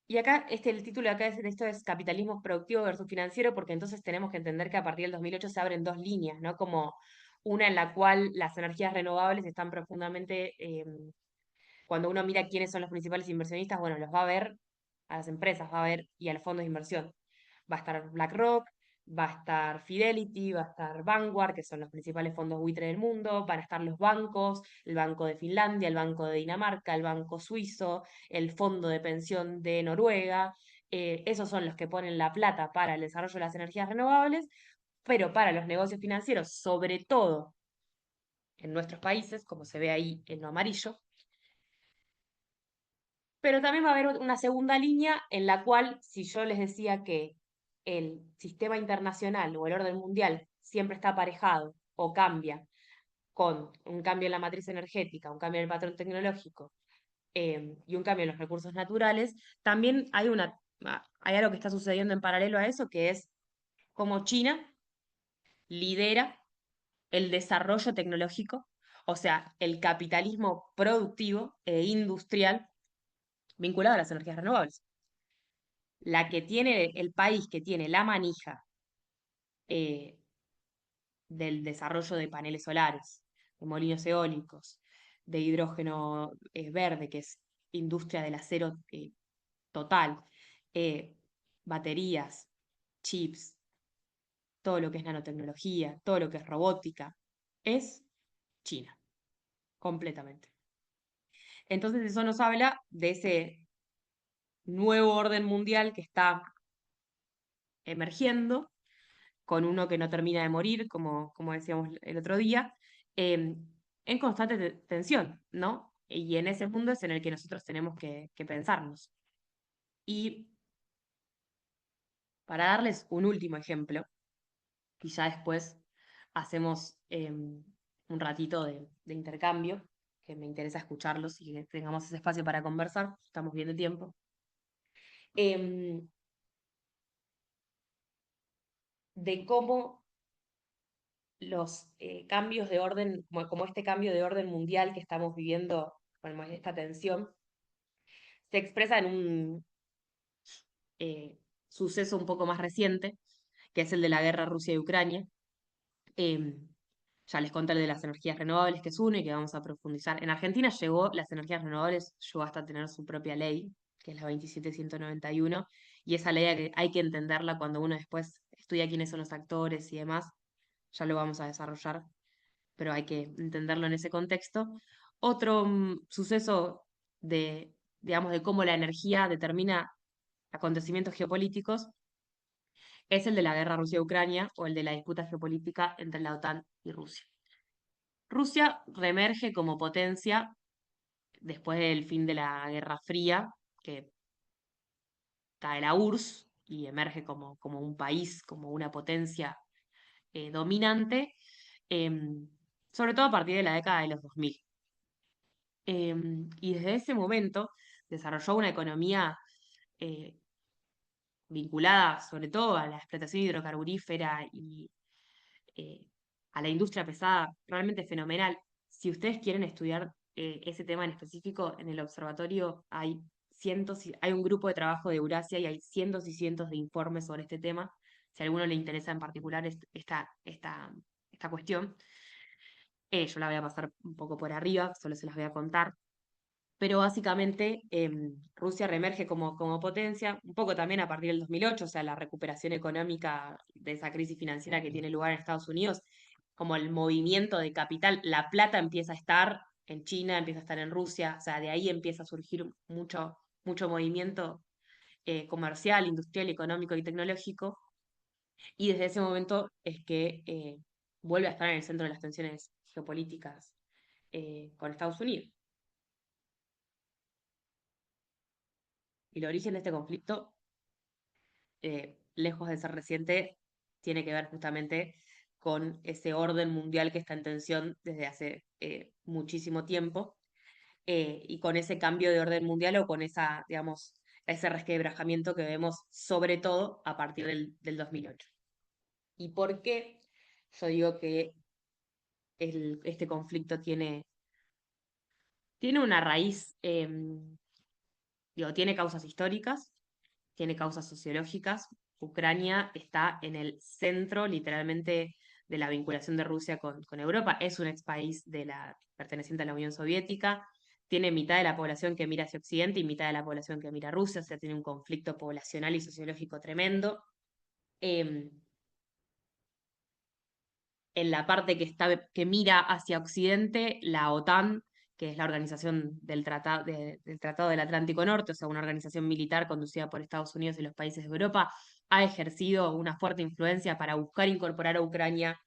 y acá, el título de acá de esto es Capitalismo productivo versus financiero, porque entonces tenemos que entender que a partir del 2008 se abren dos líneas, ¿no? Como una en la cual las energías renovables están profundamente, cuando uno mira quiénes son los principales inversionistas, bueno, los va a ver a las empresas, va a ver y a los fondos de inversión. Va a estar BlackRock, va a estar Fidelity, va a estar Vanguard, que son los principales fondos buitre del mundo, van a estar los bancos, el Banco de Finlandia, el Banco de Dinamarca, el Banco Suizo, el Fondo de Pensión de Noruega. Esos son los que ponen la plata para el desarrollo de las energías renovables, pero para los negocios financieros, sobre todo en nuestros países, como se ve ahí en lo amarillo, pero también va a haber una segunda línea en la cual, si yo les decía que el sistema internacional o el orden mundial siempre está aparejado o cambia con un cambio en la matriz energética, un cambio en el patrón tecnológico y un cambio en los recursos naturales, también hay algo que está sucediendo en paralelo a eso, que es como China lidera el desarrollo tecnológico, o sea, el capitalismo productivo e industrial vinculado a las energías renovables. La que tiene, el país que tiene la manija eh, del desarrollo de paneles solares, de molinos eólicos, de hidrógeno verde, que es industria del acero total, eh, baterías, chips, todo lo que es nanotecnología, todo lo que es robótica, es China, completamente. Entonces eso nos habla de ese nuevo orden mundial que está emergiendo, con uno que no termina de morir, como decíamos el otro día, eh, en constante tensión, ¿no? Y en ese mundo es en el que nosotros tenemos que pensarnos. Y para darles un último ejemplo, y ya después hacemos un ratito de intercambio, que me interesa escucharlos y que tengamos ese espacio para conversar, estamos bien de tiempo. Em, de cómo los cambios de orden, como este cambio de orden mundial que estamos viviendo, bueno, esta tensión, se expresa en un eh, suceso un poco más reciente, que es el de la guerra Rusia y Ucrania. Eh, ya les conté el de las energías renovables, que es uno y que vamos a profundizar. En Argentina las energías renovables llegó hasta tener su propia ley, que es la 27191, y esa ley hay que entenderla cuando uno después estudia quiénes son los actores y demás. Ya lo vamos a desarrollar, pero hay que entenderlo en ese contexto. Otro suceso digamos, de cómo la energía determina acontecimientos geopolíticos es el de la guerra Rusia-Ucrania o el de la disputa geopolítica entre la OTAN y Rusia. Rusia reemerge como potencia después del fin de la Guerra Fría, que cae la URSS y emerge como un país, como una potencia dominante, eh, sobre todo a partir de la década de los 2000. Y desde ese momento desarrolló una economía eh, vinculada sobre todo a la explotación hidrocarburífera y eh, a la industria pesada, realmente fenomenal. Si ustedes quieren estudiar ese tema en específico, en el observatorio hay hay un grupo de trabajo de Eurasia y hay cientos y cientos de informes sobre este tema. Si a alguno le interesa en particular esta cuestión, yo la voy a pasar un poco por arriba, solo se las voy a contar. Pero básicamente Rusia reemerge como potencia, un poco también a partir del 2008, o sea, la recuperación económica de esa crisis financiera que tiene lugar en Estados Unidos, como el movimiento de capital, la plata empieza a estar en China, empieza a estar en Rusia, o sea, de ahí empieza a surgir mucho movimiento comercial, industrial, económico y tecnológico, y desde ese momento es que vuelve a estar en el centro de las tensiones geopolíticas con Estados Unidos. Y el origen de este conflicto, lejos de ser reciente, tiene que ver justamente con ese orden mundial que está en tensión desde hace muchísimo tiempo y con ese cambio de orden mundial o con digamos, ese resquebrajamiento que vemos sobre todo a partir del 2008. ¿Y por qué yo digo que este conflicto tiene una raíz, tiene causas históricas, tiene causas sociológicas? Ucrania está en el centro, literalmente, de la vinculación de Rusia con Europa. Es un ex país perteneciente a la Unión Soviética. Tiene mitad de la población que mira hacia Occidente y mitad de la población que mira a Rusia, o sea, tiene un conflicto poblacional y sociológico tremendo. Eh, en la parte que mira hacia Occidente, la OTAN, que es la organización del Tratado del Atlántico Norte, o sea, una organización militar conducida por Estados Unidos y los países de Europa, ha ejercido una fuerte influencia para buscar incorporar a Ucrania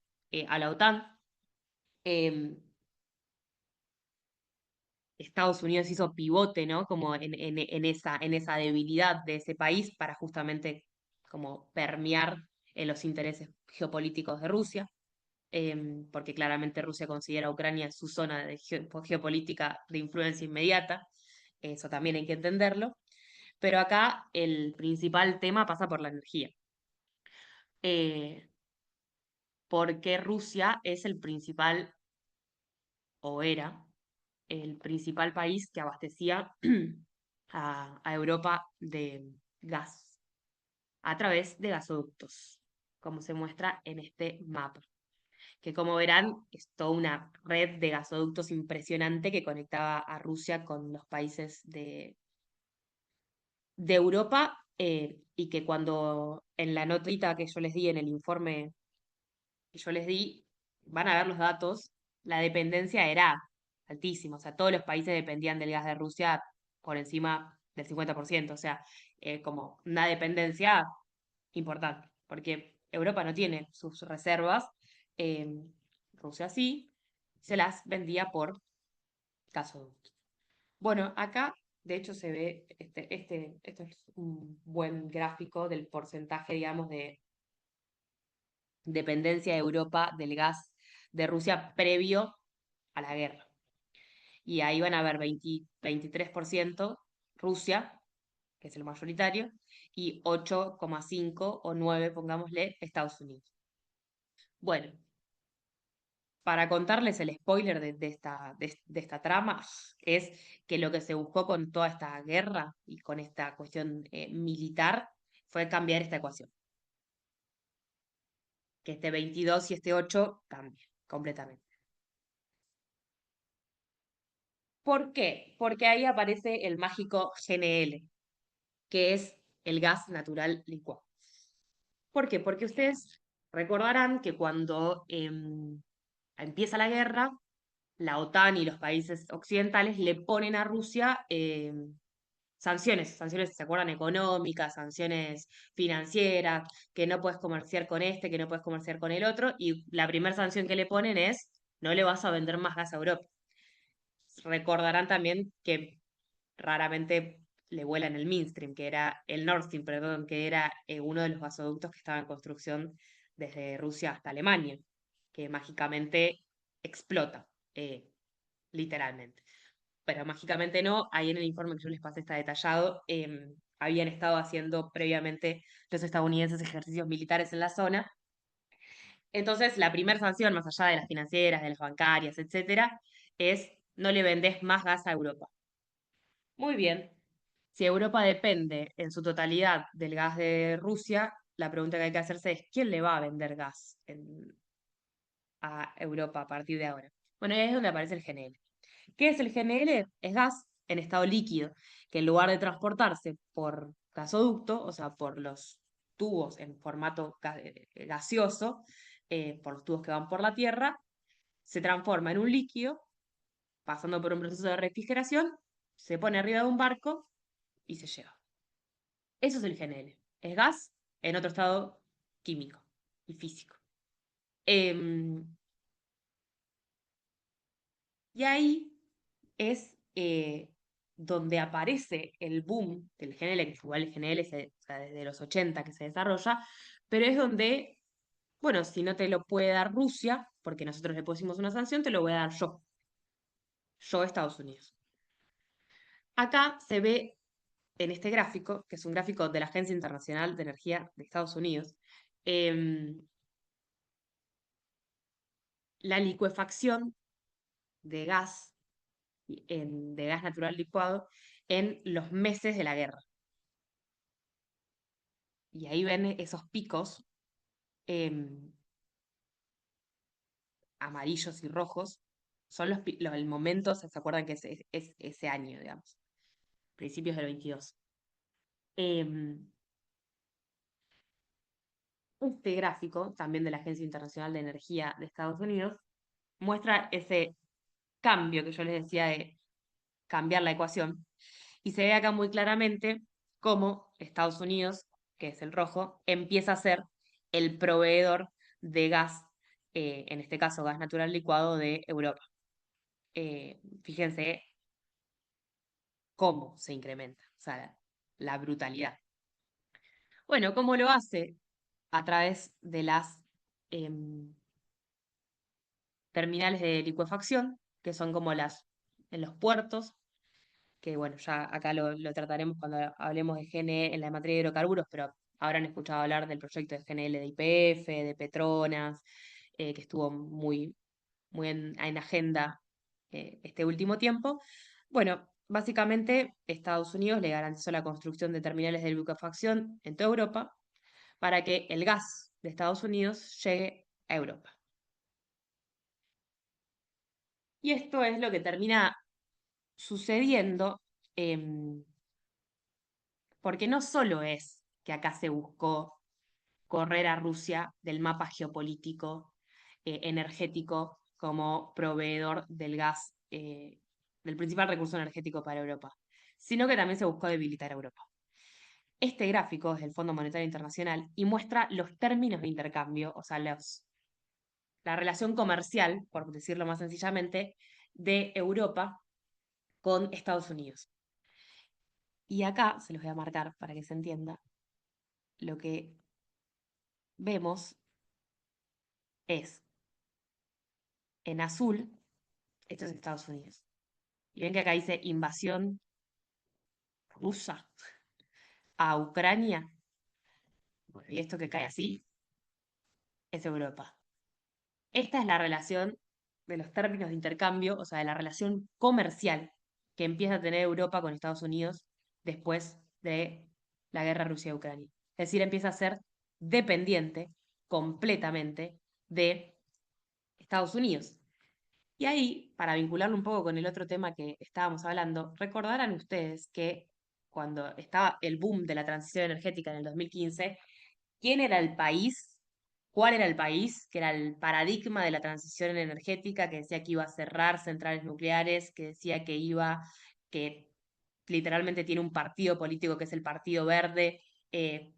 a la OTAN. Eh, Estados Unidos hizo pivote, ¿no? Como en esa debilidad de ese país para justamente como permear los intereses geopolíticos de Rusia. Porque claramente Rusia considera a Ucrania su zona de geopolítica de influencia inmediata, eso también hay que entenderlo, pero acá el principal tema pasa por la energía. Eh, porque Rusia es el principal, o era, el principal país que abastecía a Europa de gas a través de gasoductos, como se muestra en este mapa, que como verán es toda una red de gasoductos impresionante que conectaba a Rusia con los países de Europa, y que cuando en la notita que yo les di, en el informe que yo les di, van a ver los datos, la dependencia era altísima, o sea, todos los países dependían del gas de Rusia por encima del 50%, o sea, como una dependencia importante, porque Europa no tiene sus reservas, eh, Rusia sí, se las vendía por gasoducto. Bueno, acá de hecho se ve, esto es un buen gráfico del porcentaje, digamos, de dependencia de Europa del gas de Rusia previo a la guerra. Y ahí van a ver 23% Rusia, que es el mayoritario, y 8,5 o 9, pongámosle, Estados Unidos. Bueno, para contarles el spoiler de esta trama, es que lo que se buscó con toda esta guerra y con esta cuestión militar fue cambiar esta ecuación. Que este 22 y este 8 cambien completamente. ¿Por qué? Porque ahí aparece el mágico GNL, que es el gas natural licuado. ¿Por qué? Porque ustedes recordarán que cuando empieza la guerra, la OTAN y los países occidentales le ponen a Rusia sanciones, ¿se acuerdan? Económicas, sanciones financieras, que no puedes comerciar con este, que no puedes comerciar con el otro, y la primera sanción que le ponen es, no le vas a vender más gas a Europa. Recordarán también que raramente le vuelan el Mainstream, que era el Nord Stream, perdón, que era uno de los gasoductos que estaba en construcción desde Rusia hasta Alemania, que mágicamente explota, literalmente. Pero mágicamente no, ahí en el informe que yo les pasé está detallado, habían estado haciendo previamente los estadounidenses ejercicios militares en la zona. Entonces, la primera sanción, más allá de las financieras, de las bancarias, etcétera, es no le vendés más gas a Europa. Muy bien. Si Europa depende en su totalidad del gas de Rusia, la pregunta que hay que hacerse es, ¿quién le va a vender gas a Europa a partir de ahora? Bueno, ahí es donde aparece el GNL. ¿Qué es el GNL? Es gas en estado líquido, que en lugar de transportarse por gasoducto, o sea, por los tubos en formato gaseoso, por los tubos que van por la Tierra, se transforma en un líquido, pasando por un proceso de refrigeración, se pone arriba de un barco y se lleva. Eso es el GNL. Es gas en otro estado químico y físico. Em, y ahí es donde aparece el boom del GNL, que igual el GNL o sea, desde los 80 que se desarrolla, pero es donde, bueno, si no te lo puede dar Rusia, porque nosotros le pusimos una sanción, te lo voy a dar yo Estados Unidos. Acá se ve en este gráfico, que es un gráfico de la Agencia Internacional de Energía de Estados Unidos, em, la licuefacción de gas, de gas natural licuado en los meses de la guerra. Y ahí ven esos picos em, amarillos y rojos. Son el momento, ¿se acuerdan que es ese año, digamos? Principios del 22. Em, este gráfico, también de la Agencia Internacional de Energía de Estados Unidos, muestra ese cambio que yo les decía de cambiar la ecuación. Y se ve acá muy claramente cómo Estados Unidos, que es el rojo, empieza a ser el proveedor de gas, en este caso gas natural licuado de Europa. Fíjense cómo se incrementa, o sea, la brutalidad. Bueno, ¿cómo lo hace? A través de las em, terminales de licuefacción, que son como las en los puertos, que bueno, ya acá lo trataremos cuando hablemos de GNE en la materia de hidrocarburos, pero habrán escuchado hablar del proyecto de GNL de YPF, de Petronas, que estuvo muy en agenda este último tiempo. Bueno, básicamente Estados Unidos le garantizó la construcción de terminales de liquefacción en toda Europa para que el gas de Estados Unidos llegue a Europa. Y esto es lo que termina sucediendo, porque no solo es que acá se buscó correr a Rusia del mapa geopolítico energético como proveedor del gas, del principal recurso energético para Europa, sino que también se buscó debilitar a Europa. Este gráfico es del Fondo Monetario Internacional y muestra los términos de intercambio, o sea, la relación comercial, por decirlo más sencillamente, de Europa con Estados Unidos. Y acá se los voy a marcar para que se entienda. Lo que vemos es en azul, esto es Estados Unidos. Y ven que acá dice invasión rusa a Ucrania. Bueno, y esto que cae así es Europa. Esta es la relación de los términos de intercambio, o sea, de la relación comercial que empieza a tener Europa con Estados Unidos después de la guerra Rusia-Ucrania. Es decir, empieza a ser dependiente completamente de Estados Unidos. Y ahí, para vincularlo un poco con el otro tema que estábamos hablando, recordarán ustedes que cuando estaba el boom de la transición energética en el 2015, ¿quién era el país? ¿Cuál era el país? Que era el paradigma de la transición energética, que decía que iba a cerrar centrales nucleares, que decía que literalmente tiene un partido político que es el Partido Verde. eh,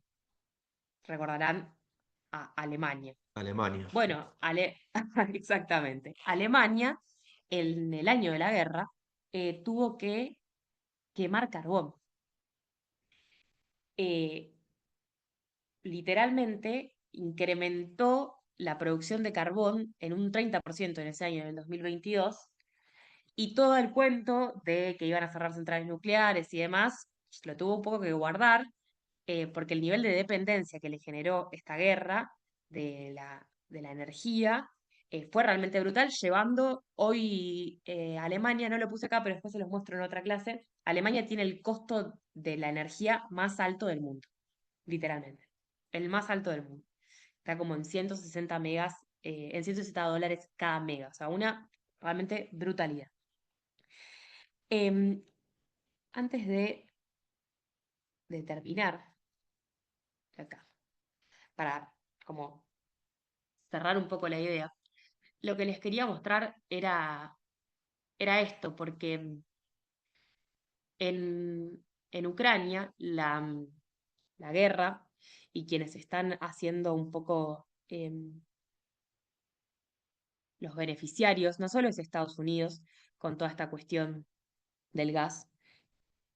Recordarán a Alemania. Alemania, sí. Bueno, exactamente. Alemania, en el año de la guerra, tuvo que quemar carbón. Eh, Literalmente incrementó la producción de carbón en un 30% en ese año, en el 2022, y todo el cuento de que iban a cerrar centrales nucleares y demás, lo tuvo un poco que guardar, porque el nivel de dependencia que le generó esta guerra de la energía fue realmente brutal, llevando hoy Alemania, no lo puse acá, pero después se los muestro en otra clase, Alemania tiene el costo de la energía más alto del mundo, literalmente, el más alto del mundo. Está como en 160 megas, en $160 cada mega, o sea, una realmente brutalidad. Em, Antes de terminar, acá, para como cerrar un poco la idea, lo que les quería mostrar era esto, porque en Ucrania la guerra y quienes están haciendo un poco los beneficiarios, no solo es Estados Unidos con toda esta cuestión del gas,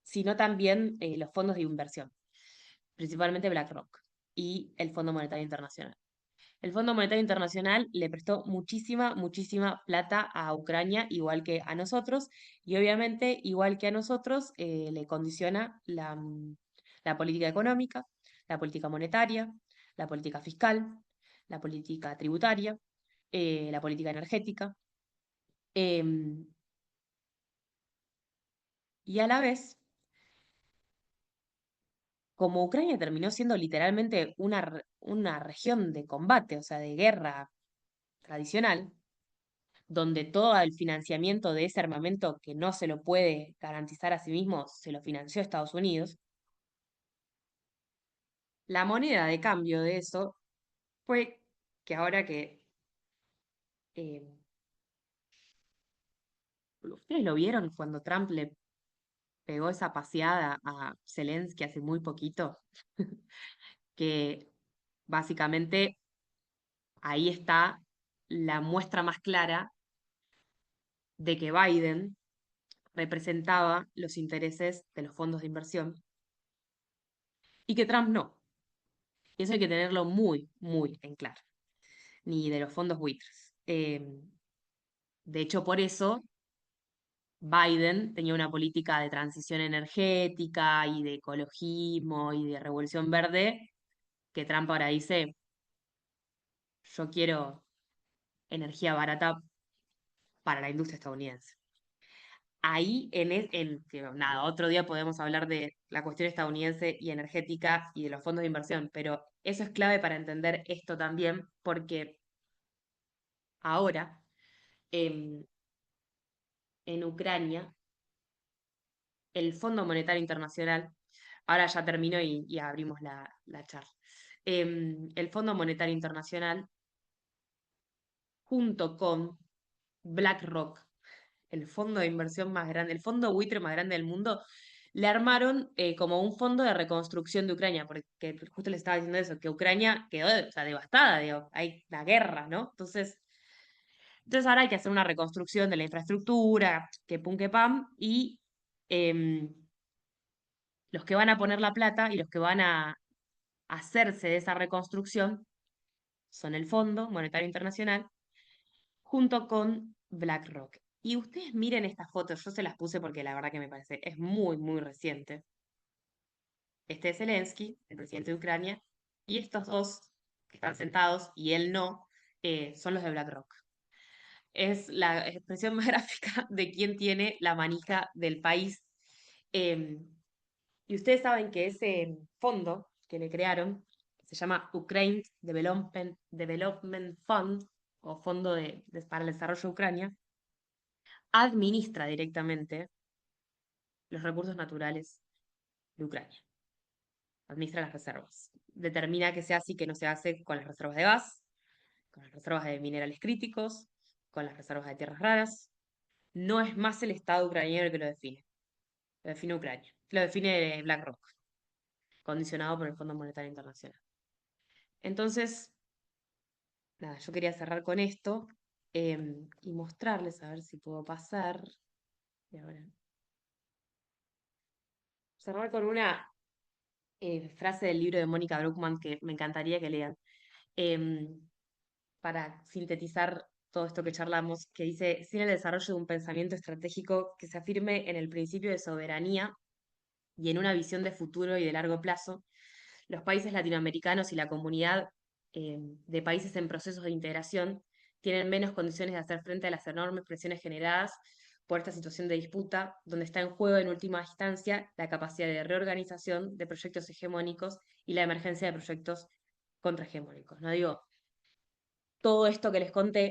sino también los fondos de inversión, principalmente BlackRock y el Fondo Monetario Internacional. El Fondo Monetario Internacional le prestó muchísima plata a Ucrania, igual que a nosotros, y obviamente, igual que a nosotros, le condiciona la política económica, la política monetaria, la política fiscal, la política tributaria, la política energética, em, y a la vez, como Ucrania terminó siendo literalmente una región de combate, o sea, de guerra tradicional, donde todo el financiamiento de ese armamento que no se lo puede garantizar a sí mismo, se lo financió Estados Unidos, la moneda de cambio de eso fue que ahora que eh, ustedes lo vieron cuando Trump le pegó esa paseada a Zelensky hace muy poquito, que básicamente ahí está la muestra más clara de que Biden representaba los intereses de los fondos de inversión y que Trump no. Y eso hay que tenerlo muy en claro, ni de los fondos buitres. De hecho, por eso Biden tenía una política de transición energética y de ecologismo y de revolución verde, que Trump ahora dice, yo quiero energía barata para la industria estadounidense. Ahí, que nada, otro día podemos hablar de la cuestión estadounidense y energética y de los fondos de inversión, pero eso es clave para entender esto también, porque ahora em, en Ucrania, el Fondo Monetario Internacional, ahora ya terminó y abrimos la charla. El Fondo Monetario Internacional, junto con BlackRock, el fondo de inversión más grande, el fondo buitre más grande del mundo, le armaron como un fondo de reconstrucción de Ucrania, porque justo le estaba diciendo eso, que Ucrania quedó, o sea, devastada, digo, hay una guerra, ¿no? Entonces ahora hay que hacer una reconstrucción de la infraestructura, que pum que pam, y em, los que van a poner la plata y los que van a hacerse de esa reconstrucción son el Fondo Monetario Internacional junto con BlackRock. Y ustedes miren estas fotos, yo se las puse porque la verdad que me parece, es muy, muy reciente. Este es Zelensky, el presidente de Ucrania, y estos dos que están sentados y él no, son los de BlackRock. Es la expresión más gráfica de quién tiene la manija del país. Eh, y ustedes saben que ese fondo que le crearon se llama Ukraine Development Fund, o Fondo para el Desarrollo de Ucrania, administra directamente los recursos naturales de Ucrania, administra las reservas, determina qué se hace y qué no se hace con las reservas de gas, con las reservas de minerales críticos, con las reservas de tierras raras. No es más el Estado ucraniano el que lo define Ucrania, lo define BlackRock, condicionado por el Fondo Monetario Internacional. Entonces, nada, yo quería cerrar con esto y mostrarles, a ver si puedo pasar. Y ahora, cerrar con una frase del libro de Mónica Bruckmann que me encantaría que lean, em, para sintetizar todo esto que charlamos, que dice, sin el desarrollo de un pensamiento estratégico que se afirme en el principio de soberanía y en una visión de futuro y de largo plazo, los países latinoamericanos y la comunidad de países en procesos de integración tienen menos condiciones de hacer frente a las enormes presiones generadas por esta situación de disputa, donde está en juego en última instancia la capacidad de reorganización de proyectos hegemónicos y la emergencia de proyectos contrahegemónicos. No digo, todo esto que les conté